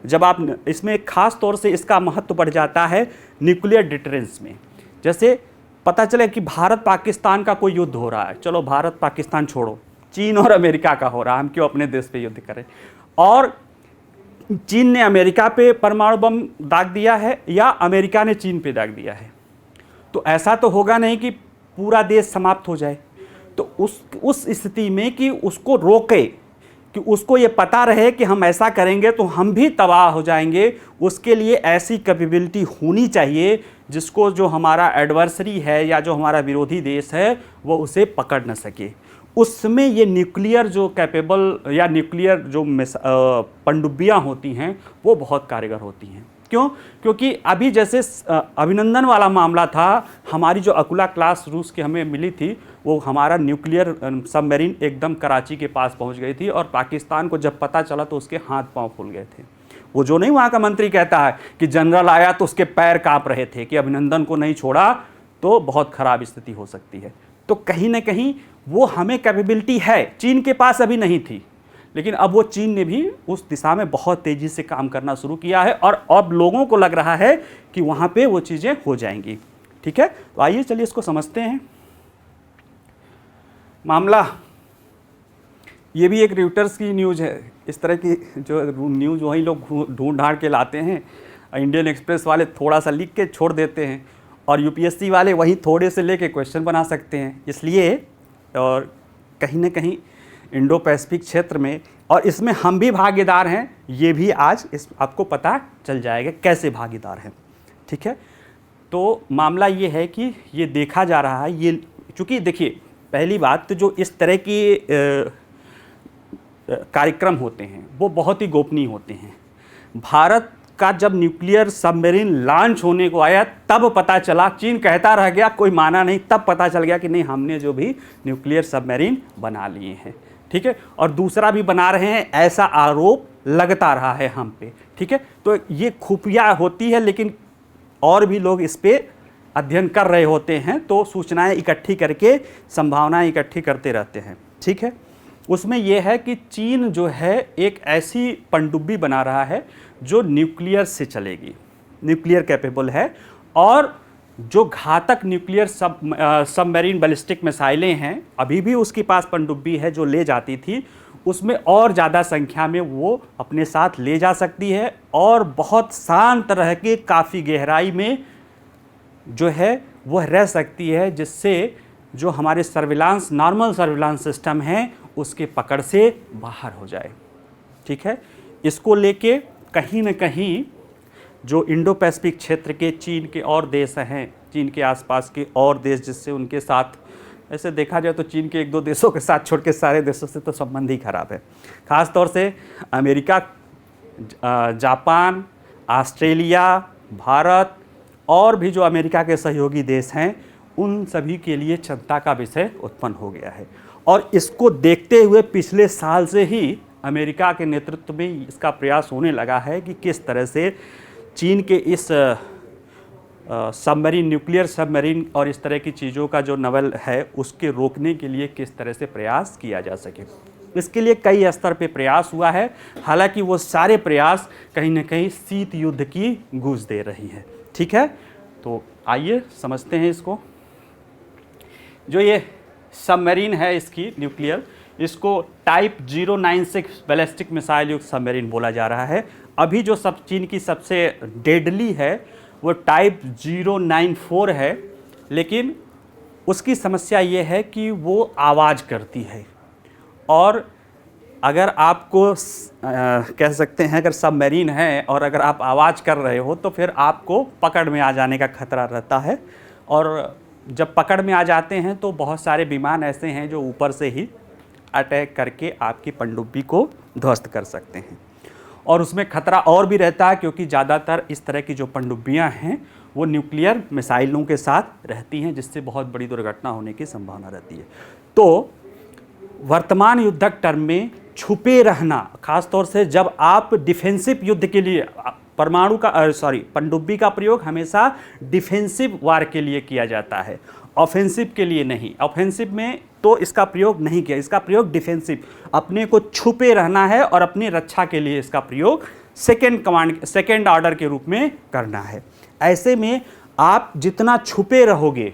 जब आप इसमें ख़ास तौर से इसका महत्व बढ़ जाता है न्यूक्लियर डिटरेंस में। जैसे पता चले कि भारत पाकिस्तान का कोई युद्ध हो रहा है, चलो भारत पाकिस्तान छोड़ो, चीन और अमेरिका का हो रहा है, हम क्यों अपने देश पे युद्ध करें, और चीन ने अमेरिका पे परमाणु बम दाग दिया है या अमेरिका ने चीन पे दाग दिया है, तो ऐसा तो होगा नहीं कि पूरा देश समाप्त हो जाए। तो उस स्थिति में कि उसको रोके, कि उसको ये पता रहे कि हम ऐसा करेंगे तो हम भी तबाह हो जाएंगे, उसके लिए ऐसी कैपेबिलिटी होनी चाहिए जिसको जो हमारा एडवर्सरी है या जो हमारा विरोधी देश है वो उसे पकड़ न सके। उसमें ये न्यूक्लियर जो कैपेबल या न्यूक्लियर जो पनडुब्बियाँ होती हैं वो बहुत कारगर होती हैं। क्यों? क्योंकि अभी जैसे अभिनंदन वाला मामला था, हमारी जो अकुला क्लास रूस की हमें मिली थी, वो हमारा न्यूक्लियर सबमरीन एकदम कराची के पास पहुंच गई थी और पाकिस्तान को जब पता चला तो उसके हाथ पांव फूल गए थे। वो जो नहीं वहाँ का मंत्री कहता है कि जनरल आया तो उसके पैर कांप रहे थे कि अभिनंदन को नहीं छोड़ा तो बहुत ख़राब स्थिति हो सकती है। तो कहीं ना कहीं वो हमें कैपेबिलिटी है, चीन के पास अभी नहीं थी, लेकिन अब वो चीन ने भी उस दिशा में बहुत तेज़ी से काम करना शुरू किया है और अब लोगों को लग रहा है कि वहाँ पे वो चीज़ें हो जाएंगी। ठीक है, तो आइए चलिए इसको समझते हैं। मामला ये भी एक रॉयटर्स की न्यूज़ है। इस तरह की जो न्यूज़ वही लोग ढूंढ ढांड के लाते हैं, इंडियन एक्सप्रेस वाले थोड़ा सा लिख के छोड़ देते हैं और यूपीएससी वाले वही थोड़े से लेके क्वेश्चन बना सकते हैं। इसलिए और कहीं ना कहीं इंडो पैसिफिक क्षेत्र में, और इसमें हम भी भागीदार हैं, ये भी आज इस आपको पता चल जाएगा कैसे भागीदार हैं। ठीक है, तो मामला ये है कि ये देखा जा रहा है, ये चूँकि देखिए पहली बात तो जो इस तरह की कार्यक्रम होते हैं वो बहुत ही गोपनीय होते हैं। भारत का जब न्यूक्लियर सबमरीन लॉन्च होने को आया तब पता चला, चीन कहता रह गया, कोई माना नहीं, तब पता चल गया कि नहीं, हमने जो भी न्यूक्लियर सबमरीन बना लिए हैं। ठीक है, और दूसरा भी बना रहे हैं, ऐसा आरोप लगता रहा है हम पे। ठीक है, तो ये खुफिया होती है, लेकिन और भी लोग इस पे अध्ययन कर रहे होते हैं, तो सूचनाएं इकट्ठी करके संभावनाएं इकट्ठी करते रहते हैं। ठीक है, उसमें यह है कि चीन जो है एक ऐसी पनडुब्बी बना रहा है जो न्यूक्लियर से चलेगी, न्यूक्लियर कैपेबल है, और जो घातक न्यूक्लियर सबमरीन बैलिस्टिक मिसाइलें हैं, अभी भी उसके पास पनडुब्बी है जो ले जाती थी, उसमें और ज़्यादा संख्या में वो अपने साथ ले जा सकती है और बहुत शांत रह के काफ़ी गहराई में जो है वह रह सकती है, जिससे जो हमारे सर्विलांस, नॉर्मल सर्विलांस सिस्टम हैं, उसके पकड़ से बाहर हो जाए। ठीक है, इसको लेके कहीं न कहीं जो इंडो पैसिफिक क्षेत्र के चीन के और देश हैं, चीन के आसपास के और देश, जिससे उनके साथ ऐसे देखा जाए तो चीन के एक दो देशों के साथ छोड़ के सारे देशों से तो संबंध ही खराब है। ख़ास तौर से अमेरिका, जापान, ऑस्ट्रेलिया, भारत और भी जो अमेरिका के सहयोगी देश हैं, उन सभी के लिए चिंता का विषय उत्पन्न हो गया है। और इसको देखते हुए पिछले साल से ही अमेरिका के नेतृत्व में इसका प्रयास होने लगा है कि किस तरह से चीन के इस सबमरीन, न्यूक्लियर सबमरीन और इस तरह की चीज़ों का जो नवल है, उसके रोकने के लिए किस तरह से प्रयास किया जा सके। इसके लिए कई स्तर पे प्रयास हुआ है, हालांकि वो सारे प्रयास कहीं ना कहीं शीत युद्ध की गूंज दे रही हैं। ठीक है, तो आइए समझते हैं इसको। जो ये सबमरीन है इसकी न्यूक्लियर, इसको टाइप 096 बैलिस्टिक मिसाइल युक्त सबमरीन बोला जा रहा है। अभी जो सब चीन की सबसे डेडली है वो टाइप 094 है, लेकिन उसकी समस्या ये है कि वो आवाज़ करती है, और अगर आपको कह सकते हैं अगर सबमरीन है और अगर आप आवाज़ कर रहे हो तो फिर आपको पकड़ में आ जाने का खतरा रहता है। और जब पकड़ में आ जाते हैं तो बहुत सारे विमान ऐसे हैं जो ऊपर से ही अटैक करके आपकी पनडुब्बी को ध्वस्त कर सकते हैं, और उसमें खतरा और भी रहता है क्योंकि ज़्यादातर इस तरह की जो पनडुब्बियाँ हैं वो न्यूक्लियर मिसाइलों के साथ रहती हैं, जिससे बहुत बड़ी दुर्घटना होने की संभावना रहती है। तो वर्तमान युद्धक टर्म में छुपे रहना, खासतौर से जब आप डिफेंसिव युद्ध के लिए, परमाणु का पनडुब्बी का प्रयोग हमेशा डिफेंसिव वार के लिए किया जाता है, ऑफेंसिव के लिए नहीं। ऑफेंसिव में तो इसका प्रयोग नहीं किया, इसका प्रयोग डिफेंसिव, अपने को छुपे रहना है और अपनी रक्षा के लिए इसका प्रयोग सेकेंड ऑर्डर के रूप में करना है। ऐसे में आप जितना छुपे रहोगे,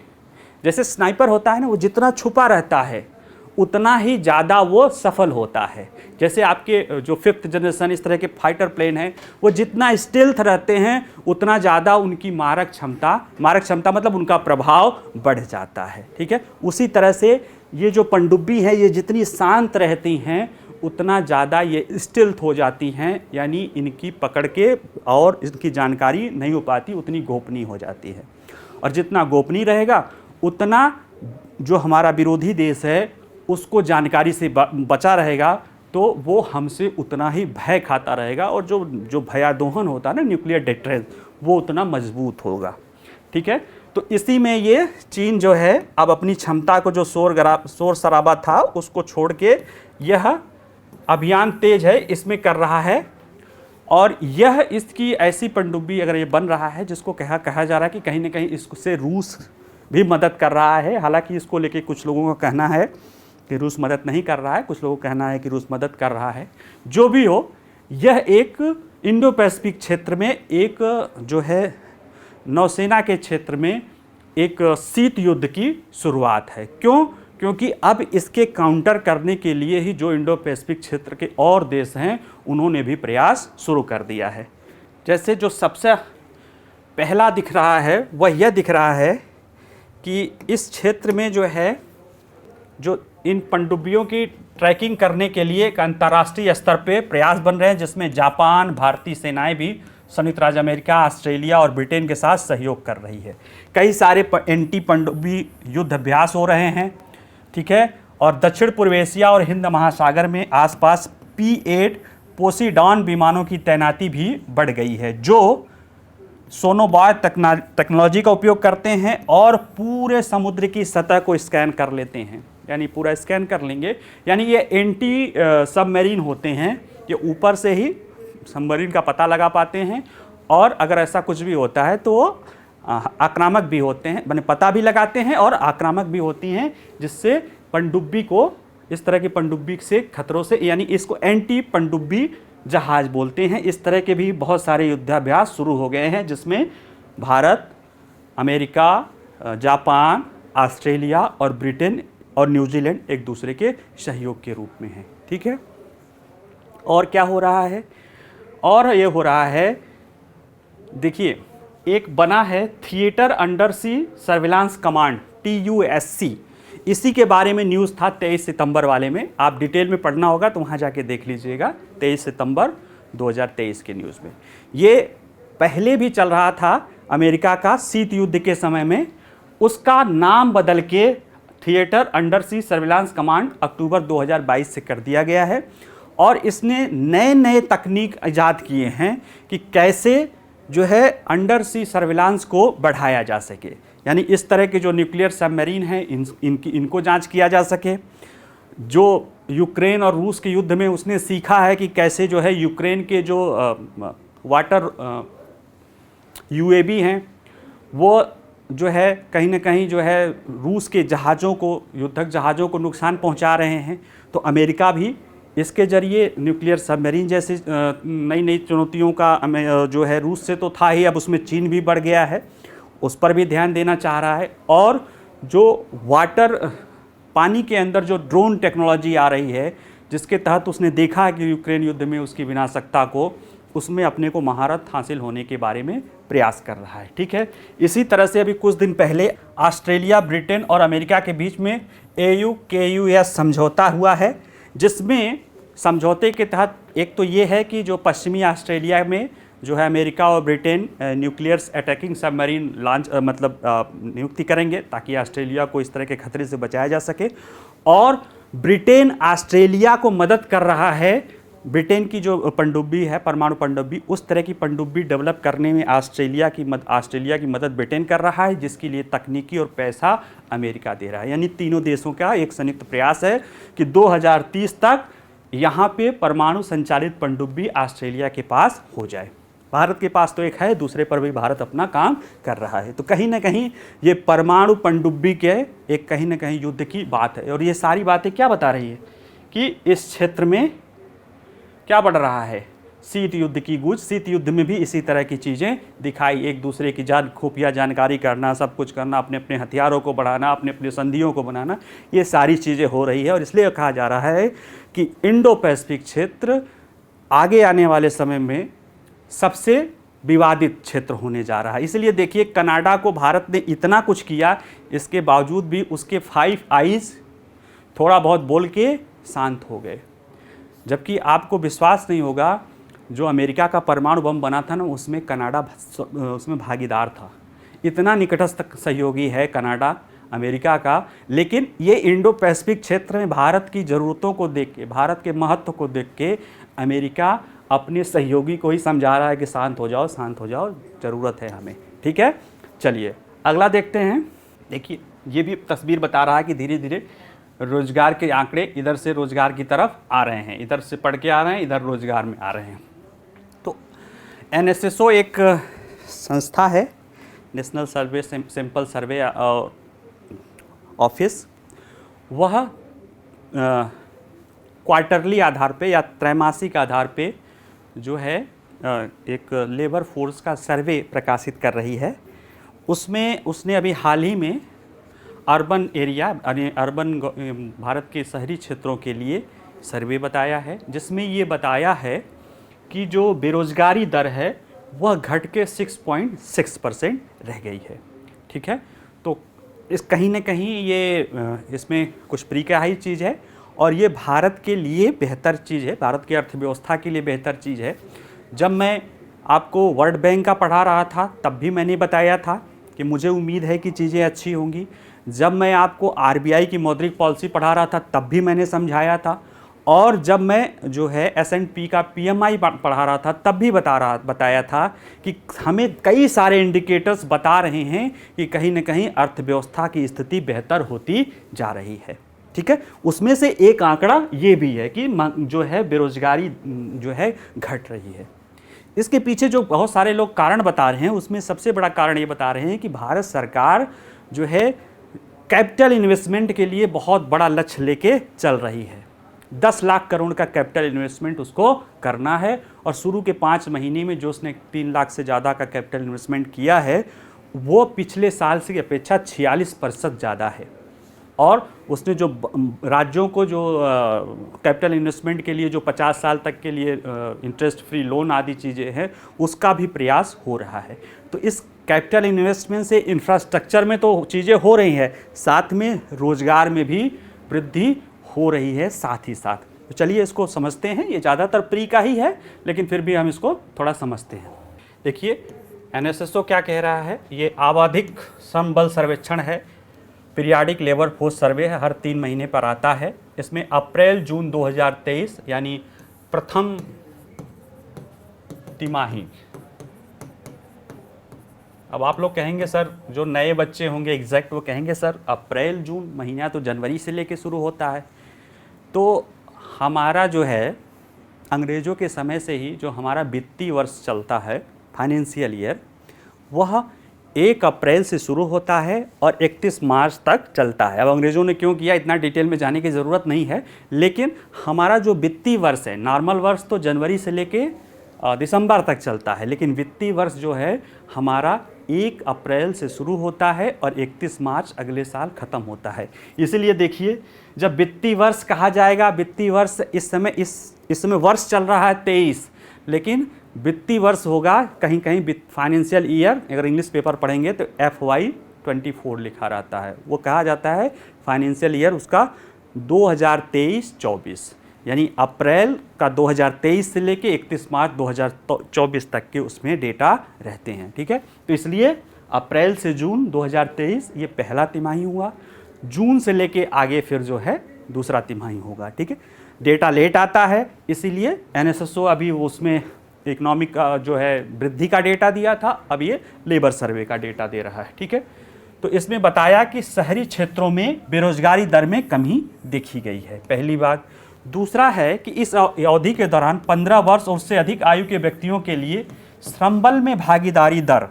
जैसे स्नाइपर होता है ना, वो जितना छुपा रहता है उतना ही ज़्यादा वो सफल होता है। जैसे आपके जो 5th जनरेशन इस तरह के फाइटर प्लेन हैं, वो जितना स्टेल्थ रहते हैं उतना ज़्यादा उनकी मारक क्षमता मतलब उनका प्रभाव बढ़ जाता है। ठीक है, उसी तरह से ये जो पनडुब्बी है, ये जितनी शांत रहती हैं उतना ज़्यादा ये स्टेल्थ हो जाती हैं, यानी इनकी पकड़ के और इनकी जानकारी नहीं हो पाती, उतनी गोपनीय हो जाती है। और जितना गोपनीय रहेगा उतना जो हमारा विरोधी देश है उसको जानकारी से बचा रहेगा तो वो हमसे उतना ही भय खाता रहेगा, और जो जो भयादोहन होता है ना, न्यूक्लियर डिटरेंस, वो उतना मजबूत होगा। ठीक है, तो इसी में ये चीन जो है अब अपनी क्षमता को, जो शोर शराबा था उसको छोड़ के यह अभियान तेज है इसमें कर रहा है। और यह इसकी ऐसी पनडुब्बी अगर ये बन रहा है जिसको कहा जा रहा है कि कहीं ना कहीं इससे रूस भी मदद कर रहा है। हालांकि इसको लेके कुछ लोगों का कहना है कि रूस मदद नहीं कर रहा है, कुछ लोगों का कहना है कि रूस मदद कर रहा है। जो भी हो, यह एक इंडो पैसिफिक क्षेत्र में एक जो है नौसेना के क्षेत्र में एक शीत युद्ध की शुरुआत है। क्यों? क्योंकि अब इसके काउंटर करने के लिए ही जो इंडो पैसिफिक क्षेत्र के और देश हैं उन्होंने भी प्रयास शुरू कर दिया है। जैसे जो सबसे पहला दिख रहा है वह यह दिख रहा है कि इस क्षेत्र में जो है, जो इन पनडुब्बियों की ट्रैकिंग करने के लिए एक अंतर्राष्ट्रीय स्तर पे प्रयास बन रहे हैं, जिसमें जापान, भारतीय सेनाएं भी संयुक्त राज्य अमेरिका, ऑस्ट्रेलिया और ब्रिटेन के साथ सहयोग कर रही है। कई सारे एंटी पनडुब्बी युद्ध अभ्यास हो रहे हैं। ठीक है, और दक्षिण पूर्व एशिया और हिंद महासागर में आसपास P-8 पोसीडॉन विमानों की तैनाती भी बढ़ गई है, जो सोनोबॉय टेक्नोलॉजी का उपयोग करते हैं और पूरे समुद्र की सतह को स्कैन कर लेते हैं। यानी पूरा स्कैन कर लेंगे, यानी ये एंटी सबमरीन होते हैं, ये ऊपर से ही सबमरीन का पता लगा पाते हैं, और अगर ऐसा कुछ भी होता है तो वो आक्रामक भी होते हैं, माने पता भी लगाते हैं और आक्रामक भी होती हैं, जिससे पनडुब्बी को, इस तरह की पनडुब्बी से खतरों से, यानी इसको एंटी पनडुब्बी जहाज बोलते हैं। इस तरह के भी बहुत सारे युद्धाभ्यास शुरू हो गए हैं, जिसमें भारत, अमेरिका, जापान, ऑस्ट्रेलिया और ब्रिटेन और न्यूजीलैंड एक दूसरे के सहयोग के रूप में हैं। ठीक है, और क्या हो रहा है? और ये हो रहा है, देखिए, एक बना है थिएटर अंडर सी सर्विलांस कमांड, TUSC। इसी के बारे में न्यूज़ था 23 सितंबर वाले में, आप डिटेल में पढ़ना होगा तो वहाँ जाके देख लीजिएगा। 23 सितंबर 2023 के न्यूज़ में ये पहले भी चल रहा था अमेरिका का शीत युद्ध के समय में, उसका नाम बदल के थिएटर अंडर सी सर्विलांस कमांड अक्टूबर 2022 से कर दिया गया है। और इसने नए नए तकनीक ईजाद किए हैं कि कैसे जो है अंडर सी सर्विलांस को बढ़ाया जा सके, यानी इस तरह के जो न्यूक्लियर सबमरीन हैं इनको जांच किया जा सके। जो यूक्रेन और रूस के युद्ध में उसने सीखा है कि कैसे जो है यूक्रेन के जो वाटर UAV हैं वो जो है कहीं ना कहीं जो है रूस के जहाज़ों को, युद्धक जहाज़ों को नुकसान पहुंचा रहे हैं। तो अमेरिका भी इसके ज़रिए न्यूक्लियर सबमरीन जैसी नई नई चुनौतियों का जो है, रूस से तो था ही, अब उसमें चीन भी बढ़ गया है, उस पर भी ध्यान देना चाह रहा है। और जो वाटर, पानी के अंदर जो ड्रोन टेक्नोलॉजी आ रही है, जिसके तहत उसने देखा है कि यूक्रेन युद्ध में उसकी विनाशकता को, उसमें अपने को महारत हासिल होने के बारे में प्रयास कर रहा है। ठीक है, इसी तरह से अभी कुछ दिन पहले ऑस्ट्रेलिया, ब्रिटेन और अमेरिका के बीच में AUKUS समझौता हुआ है, जिसमें समझौते के तहत एक तो ये है कि जो पश्चिमी ऑस्ट्रेलिया में जो है अमेरिका और Britain nuclear attacking submarine launch नियुक्ति करेंगे, ताकि ऑस्ट्रेलिया को इस तरह के खतरे से बचाया जा सके। और ब्रिटेन ऑस्ट्रेलिया को मदद कर रहा है, ब्रिटेन की जो पनडुब्बी है, परमाणु पनडुब्बी, उस तरह की पनडुब्बी डेवलप करने में ऑस्ट्रेलिया की मदद ब्रिटेन कर रहा है, जिसके लिए तकनीकी और पैसा अमेरिका दे रहा है। यानी तीनों देशों का एक संयुक्त प्रयास है कि 2030 तक यहाँ पे परमाणु संचालित पनडुब्बी ऑस्ट्रेलिया के पास हो जाए। भारत के पास तो एक है, दूसरे पर भी भारत अपना काम कर रहा है। तो कहीं ना कहीं ये परमाणु पनडुब्बी के एक कहीं ना कहीं युद्ध की बात है। और ये सारी बातें क्या बता रही है कि इस क्षेत्र में क्या बढ़ रहा है, शीत युद्ध की गूंज। शीत युद्ध में भी इसी तरह की चीज़ें दिखाई, एक दूसरे की खुफिया जानकारी करना, सब कुछ करना, अपने अपने हथियारों को बढ़ाना, अपने अपने संधियों को बनाना, ये सारी चीज़ें हो रही है। और इसलिए कहा जा रहा है कि इंडो पैसिफिक क्षेत्र आगे आने वाले समय में सबसे विवादित क्षेत्र होने जा रहा है। इसलिए देखिए, कनाडा को भारत ने इतना कुछ किया, इसके बावजूद भी उसके 5 आइज़ थोड़ा बहुत बोल के शांत हो गए। जबकि आपको विश्वास नहीं होगा, जो अमेरिका का परमाणु बम बना था ना, उसमें कनाडा उसमें भागीदार था। इतना निकटस्थ सहयोगी है कनाडा अमेरिका का, लेकिन ये इंडो पैसिफिक क्षेत्र में भारत की ज़रूरतों को देख के, भारत के महत्व को देख के अमेरिका अपने सहयोगी को ही समझा रहा है कि शांत हो जाओ, ज़रूरत है हमें। ठीक है, चलिए अगला देखते हैं। देखिए ये भी तस्वीर बता रहा है कि धीरे धीरे रोजगार के आंकड़े इधर से रोजगार की तरफ आ रहे हैं, इधर से पढ़ के आ रहे हैं, इधर रोजगार में आ रहे हैं। तो NSSO एक संस्था है, नेशनल सर्वे सैंपल सर्वे ऑफिस। वह क्वार्टरली आधार पे या त्रैमासिक आधार पे जो है एक लेबर फोर्स का सर्वे प्रकाशित कर रही है। उसमें उसने अभी हाल ही में अर्बन एरिया यानी अर्बन भारत के शहरी क्षेत्रों के लिए सर्वे बताया है, जिसमें ये बताया है कि जो बेरोजगारी दर है वह घट के 6.6% रह गई है। ठीक है, तो इस कहीं ना कहीं ये इसमें कुछ प्रीकाही चीज़ है और ये भारत के लिए बेहतर चीज़ है, भारत की अर्थव्यवस्था के लिए बेहतर चीज़ है। जब मैं आपको वर्ल्ड बैंक का पढ़ा रहा था तब भी मैंने बताया था कि मुझे उम्मीद है कि चीज़ें अच्छी होंगी। जब मैं आपको RBI की मौद्रिक पॉलिसी पढ़ा रहा था तब भी मैंने समझाया था, और जब मैं जो है S&P का PMI पढ़ा रहा था तब भी बताया था कि हमें कई सारे इंडिकेटर्स बता रहे हैं कि कहीं ना कहीं अर्थव्यवस्था की स्थिति बेहतर होती जा रही है। ठीक है, उसमें से एक आंकड़ा ये भी है कि जो है बेरोजगारी जो है घट रही है। इसके पीछे जो बहुत सारे लोग कारण बता रहे हैं उसमें सबसे बड़ा कारण ये बता रहे हैं कि भारत सरकार जो है कैपिटल इन्वेस्टमेंट के लिए बहुत बड़ा लक्ष्य लेके चल रही है। 10 लाख करोड़ का कैपिटल इन्वेस्टमेंट उसको करना है, और शुरू के 5 महीने में जो उसने 3 लाख से ज़्यादा का कैपिटल इन्वेस्टमेंट किया है वो पिछले साल की अपेक्षा 46% ज़्यादा है। और उसने जो राज्यों को जो कैपिटल इन्वेस्टमेंट के लिए जो 50 साल तक के लिए इंटरेस्ट फ्री लोन आदि चीज़ें हैं उसका भी प्रयास हो रहा है। तो इस कैपिटल इन्वेस्टमेंट से इंफ्रास्ट्रक्चर में तो चीज़ें हो रही हैं, साथ में रोज़गार में भी वृद्धि हो रही है साथ ही साथ। तो चलिए इसको समझते हैं। ये ज़्यादातर प्री का ही है लेकिन फिर भी हम इसको थोड़ा समझते हैं। देखिए NSSO क्या कह रहा है, ये आवधिक श्रम बल सर्वेक्षण है, पीरियाडिक लेबर फोर्स सर्वे है, हर 3 महीने पर आता है। इसमें अप्रैल जून 2023 यानी प्रथम तिमाही। अब आप लोग कहेंगे सर, जो नए बच्चे होंगे एग्जैक्ट वो कहेंगे सर अप्रैल जून महीना तो जनवरी से लेके शुरू होता है। तो हमारा जो है अंग्रेज़ों के समय से ही जो हमारा वित्तीय वर्ष चलता है फाइनेंशियल ईयर, वह 1 अप्रैल से शुरू होता है और 31 मार्च तक चलता है। अब अंग्रेज़ों ने क्यों किया इतना डिटेल में जाने की ज़रूरत नहीं है, लेकिन हमारा जो वित्तीय वर्ष है, नॉर्मल वर्ष तो जनवरी से लेके दिसंबर तक चलता है, लेकिन वित्तीय वर्ष जो है हमारा 1 अप्रैल से शुरू होता है और 31 मार्च अगले साल ख़त्म होता है। इसलिए देखिए जब वित्तीय वर्ष कहा जाएगा, वित्तीय वर्ष इस समय वर्ष चल रहा है 23, लेकिन वित्तीय वर्ष होगा कहीं कहीं फाइनेंशियल ईयर, अगर इंग्लिश पेपर पढ़ेंगे तो FY24 लिखा रहता है, वो कहा जाता है फाइनेंशियल ईयर उसका 2023-24, यानी अप्रैल का 2023 से लेके 31 मार्च 2024 तक के उसमें डेटा रहते हैं। ठीक है, तो इसलिए अप्रैल से जून 2023 ये पहला तिमाही हुआ, जून से लेके आगे फिर जो है दूसरा तिमाही होगा। ठीक है, डेटा लेट आता है, इसीलिए NSSO अभी उसमें इकोनॉमिक का जो है वृद्धि का डेटा दिया था, अब ये लेबर सर्वे का डेटा दे रहा है। ठीक है, तो इसमें बताया कि शहरी क्षेत्रों में बेरोजगारी दर में कमी देखी गई है, पहली बात। दूसरा है कि इस अवधि के दौरान 15 वर्ष और उससे अधिक आयु के व्यक्तियों के लिए श्रम बल में भागीदारी दर,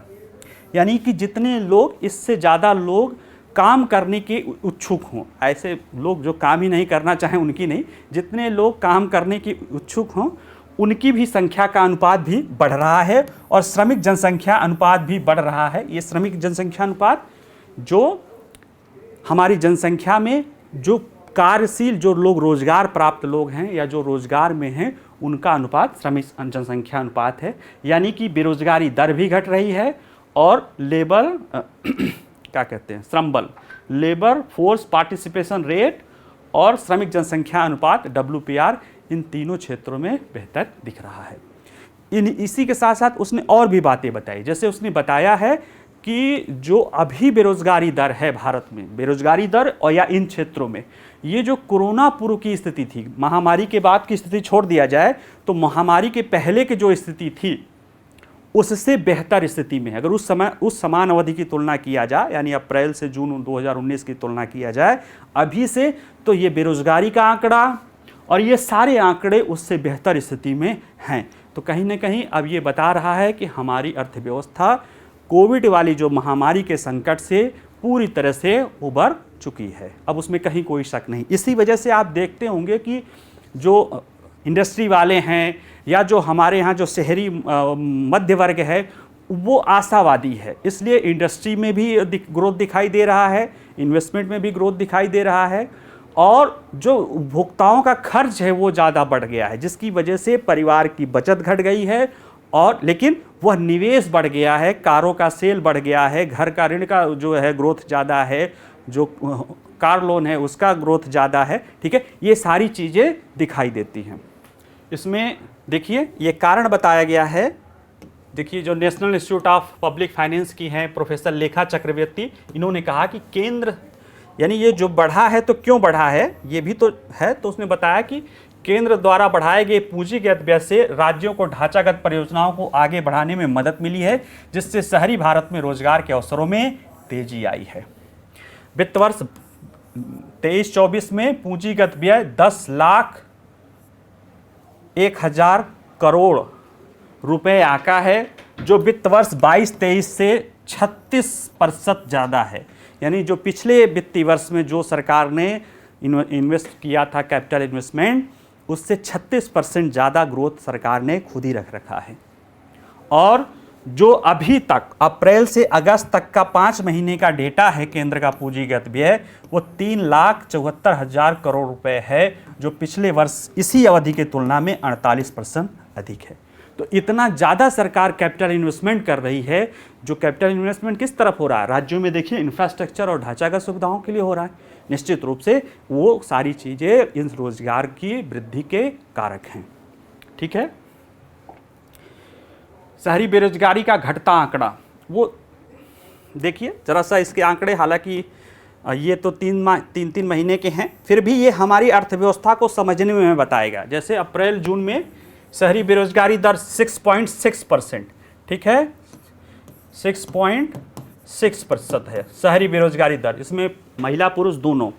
यानी कि जितने लोग, इससे ज़्यादा लोग काम करने के इच्छुक हों, ऐसे लोग जो काम ही नहीं करना चाहें उनकी नहीं, जितने लोग काम करने की इच्छुक हों उनकी भी संख्या का अनुपात भी बढ़ रहा है और श्रमिक जनसंख्या अनुपात भी बढ़ रहा है। ये श्रमिक जनसंख्या अनुपात जो हमारी जनसंख्या में जो कार्यशील जो लोग रोजगार प्राप्त लोग हैं या जो रोजगार में हैं उनका अनुपात श्रमिक जनसंख्या अनुपात है, यानी कि बेरोजगारी दर भी घट रही है और लेबर क्या कहते हैं श्रम बल, लेबर फोर्स पार्टिसिपेशन रेट और श्रमिक जनसंख्या अनुपात WPR, इन तीनों क्षेत्रों में बेहतर दिख रहा है। इसी के साथ साथ उसने और भी बातें बताई, जैसे उसने बताया है कि जो अभी बेरोजगारी दर है भारत में, बेरोजगारी दर और या इन क्षेत्रों में, ये जो कोरोना पूर्व की स्थिति थी, महामारी के बाद की स्थिति छोड़ दिया जाए तो महामारी के पहले की जो स्थिति थी उससे बेहतर स्थिति में है। अगर उस समान अवधि की तुलना किया जाए, यानी अप्रैल से जून 2019 की तुलना किया जाए अभी से, तो ये बेरोजगारी का आंकड़ा और ये सारे आंकड़े उससे बेहतर स्थिति में हैं। तो कहीं ना कहीं अब ये बता रहा है कि हमारी अर्थव्यवस्था कोविड वाली जो महामारी के संकट से पूरी तरह से उबर चुकी है। अब उसमें कहीं कोई शक नहीं। इसी वजह से आप देखते होंगे कि जो इंडस्ट्री वाले हैं या जो हमारे यहाँ जो शहरी मध्य वर्ग है वो आशावादी है, इसलिए इंडस्ट्री में भी ग्रोथ दिखाई दे रहा है, इन्वेस्टमेंट में भी ग्रोथ दिखाई दे रहा है, और जो उपभोक्ताओं का खर्च है वो ज़्यादा बढ़ गया है, जिसकी वजह से परिवार की बचत घट गई है, और लेकिन वह निवेश बढ़ गया है, कारों का सेल बढ़ गया है, घर का ऋण का जो है ग्रोथ ज़्यादा है, जो कार लोन है उसका ग्रोथ ज़्यादा है। ठीक है, ये सारी चीज़ें दिखाई देती हैं। इसमें देखिए ये कारण बताया गया है। देखिए जो national institute of public finance की हैं प्रोफेसर लेखा चक्रवर्ती, इन्होंने कहा कि केंद्र, यानी ये जो बढ़ा है तो क्यों बढ़ा है ये भी तो है, तो उसने बताया कि केंद्र द्वारा बढ़ाए गए पूंजीगत व्यय से राज्यों को ढांचागत परियोजनाओं को आगे बढ़ाने में मदद मिली है, जिससे शहरी भारत में रोजगार के अवसरों में तेजी आई है। वित्त वर्ष 23-24 में पूंजीगत व्यय 10,01,000 करोड़ रुपए आका है, जो वित्त वर्ष 22-23 से 36% ज़्यादा है। यानी जो पिछले वित्तीय वर्ष में जो सरकार ने इन्वेस्ट किया था कैपिटल इन्वेस्टमेंट, उससे 36% ज़्यादा ग्रोथ सरकार ने खुद ही रख रखा है। और जो अभी तक अप्रैल से अगस्त तक का 5 महीने का डेटा है केंद्र का पूंजीगत व्यय, वो 3,74,000 करोड़ रुपए है, जो पिछले वर्ष इसी अवधि की तुलना में 48% अधिक है। तो इतना ज़्यादा सरकार कैपिटल इन्वेस्टमेंट कर रही है। जो कैपिटल इन्वेस्टमेंट किस तरफ हो रहा है? राज्यों में देखिए इंफ्रास्ट्रक्चर और ढांचागत सुविधाओं के लिए हो रहा है। निश्चित रूप से वो सारी चीज़ें इन रोजगार की वृद्धि के कारक हैं। ठीक है, शहरी बेरोजगारी का घटता आंकड़ा, वो देखिए जरा सा इसके आंकड़े, हालांकि ये तो तीन महीने के हैं, फिर भी ये हमारी अर्थव्यवस्था को समझने में बताएगा। जैसे अप्रैल जून में शहरी बेरोजगारी दर 6.6%, ठीक है, 6.6% है शहरी बेरोजगारी दर, इसमें महिला पुरुष दोनों।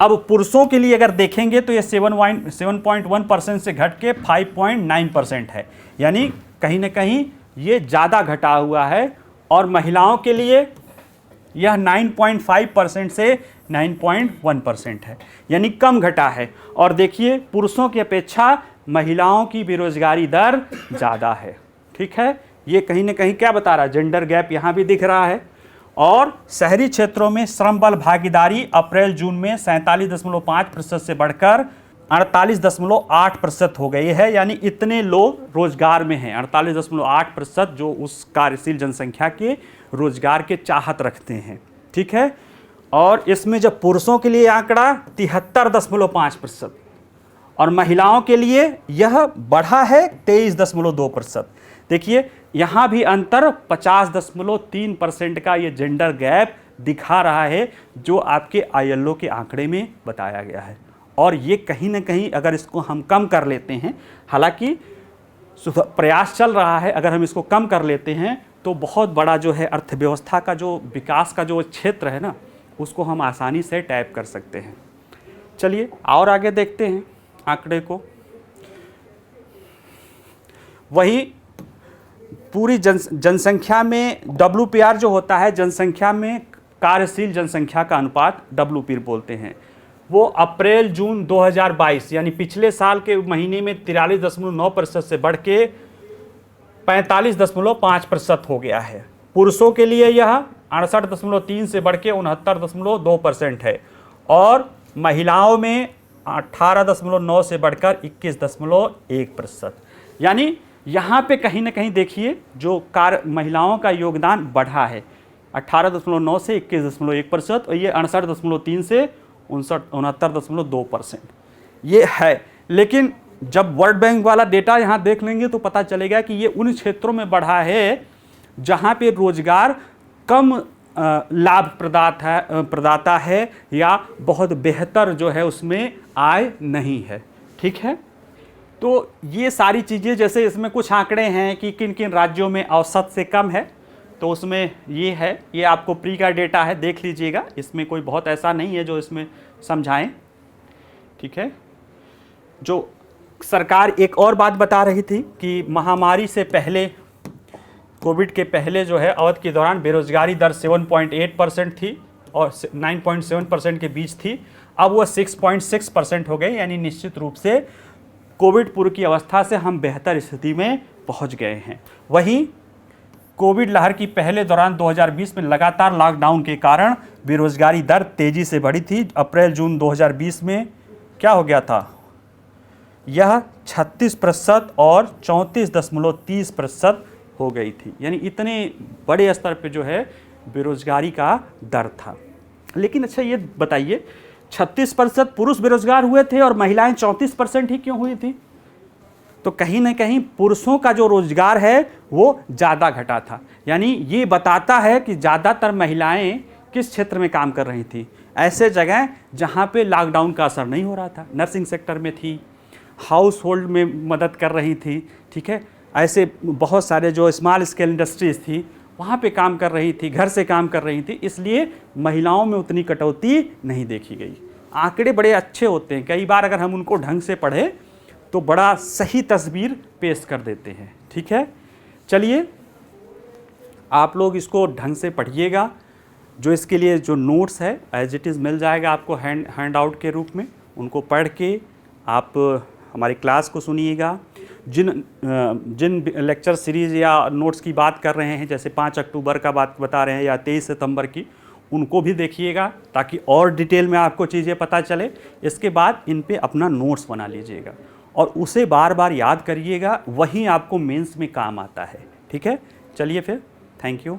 अब पुरुषों के लिए अगर देखेंगे तो ये 7.1% से घट के 5.9% है, यानी कहीं ना कहीं ये ज़्यादा घटा हुआ है। और महिलाओं के लिए यह 9.5% से 9.1% है, यानी कम घटा है। और देखिए पुरुषों की अपेक्षा महिलाओं की बेरोजगारी दर ज़्यादा है। ठीक है, ये कहीं ना कहीं क्या बता रहा है? जेंडर गैप यहाँ भी दिख रहा है। और शहरी क्षेत्रों में श्रम बल भागीदारी अप्रैल जून में 47.5% से बढ़कर 48.8% हो गई है, यानी इतने लोग रोजगार में हैं। 48.8% जो उस कार्यशील जनसंख्या के रोजगार के चाहत रखते हैं। ठीक है, और इसमें जब पुरुषों के लिए आंकड़ा 73.5% और महिलाओं के लिए यह बढ़ा है 23.2%। देखिए यहाँ भी अंतर 50.3% का ये जेंडर गैप दिखा रहा है, जो आपके ILO के आंकड़े में बताया गया है। और ये कहीं ना कहीं अगर इसको हम कम कर लेते हैं, हालांकि प्रयास चल रहा है, अगर हम इसको कम कर लेते हैं तो बहुत बड़ा जो है अर्थव्यवस्था का जो विकास का जो क्षेत्र है ना, उसको हम आसानी से टैप कर सकते हैं। चलिए और आगे देखते हैं आंकड़े को। वही पूरी जनसंख्या में WPR जो होता है, जनसंख्या में कार्यशील जनसंख्या का अनुपात WPR बोलते हैं, वो अप्रैल जून 2022 यानी पिछले साल के महीने में 43.9% से बढ़ के 45.5% हो गया है। पुरुषों के लिए यह 68.3 से बढ़ के 69.2% है, और महिलाओं में 18.9 से बढ़कर 21.1%। यानी यहाँ पे कहीं ना कहीं देखिए जो महिलाओं का योगदान बढ़ा है 18.9 से 21.1%, और ये 68.3 से 69.2% ये है। लेकिन जब वर्ल्ड बैंक वाला डेटा यहाँ देख लेंगे तो पता चलेगा कि ये उन क्षेत्रों में बढ़ा है जहाँ पे रोजगार कम लाभ प्रदाता है या बहुत बेहतर जो है उसमें आय नहीं है। ठीक है, तो ये सारी चीज़ें, जैसे इसमें कुछ आंकड़े हैं कि किन किन राज्यों में औसत से कम है, तो उसमें ये है, ये आपको प्री का डेटा है, देख लीजिएगा, इसमें कोई बहुत ऐसा नहीं है जो इसमें समझाएं। ठीक है, जो सरकार एक और बात बता रही थी कि महामारी से पहले, कोविड के पहले जो है अवधि के दौरान बेरोजगारी दर 7.8% थी और 9.7% के बीच थी, अब वह 6.6% हो गई, यानी निश्चित रूप से कोविड पूर्व की अवस्था से हम बेहतर स्थिति में पहुंच गए हैं। वहीं कोविड लहर की पहले दौरान 2020 में लगातार लॉकडाउन के कारण बेरोजगारी दर तेजी से बढ़ी थी। अप्रैल जून 2020 में क्या हो गया था, यह 36% और 34.30% हो गई थी, यानी इतने बड़े स्तर पे जो है बेरोजगारी का दर था। लेकिन अच्छा ये बताइए, 36% पुरुष बेरोजगार हुए थे और महिलाएं 34% ही क्यों हुई थी? तो कहीं ना कहीं पुरुषों का जो रोजगार है वो ज़्यादा घटा था, यानी ये बताता है कि ज़्यादातर महिलाएं किस क्षेत्र में काम कर रही थी, ऐसे जगह जहाँ पे लॉकडाउन का असर नहीं हो रहा था। नर्सिंग सेक्टर में थी, हाउस होल्ड में मदद कर रही थी। ठीक है, ऐसे बहुत सारे जो स्मॉल स्केल इंडस्ट्रीज़ थी वहाँ पे काम कर रही थी, घर से काम कर रही थी, इसलिए महिलाओं में उतनी कटौती नहीं देखी गई। आंकड़े बड़े अच्छे होते हैं, कई बार अगर हम उनको ढंग से पढ़ें तो बड़ा सही तस्वीर पेश कर देते हैं। ठीक है, चलिए आप लोग इसको ढंग से पढ़िएगा। जो इसके लिए जो नोट्स है एज इट इज़ मिल जाएगा आपको हैंड आउट के रूप में, उनको पढ़ के आप हमारी क्लास को सुनिएगा। जिन लेक्चर सीरीज़ या नोट्स की बात कर रहे हैं, जैसे 5 अक्टूबर का बात बता रहे हैं या 23 सितंबर की, उनको भी देखिएगा ताकि और डिटेल में आपको चीज़ें पता चले। इसके बाद इन पे अपना नोट्स बना लीजिएगा और उसे बार बार याद करिएगा, वही आपको मेंस में काम आता है। ठीक है, चलिए फिर, थैंक यू।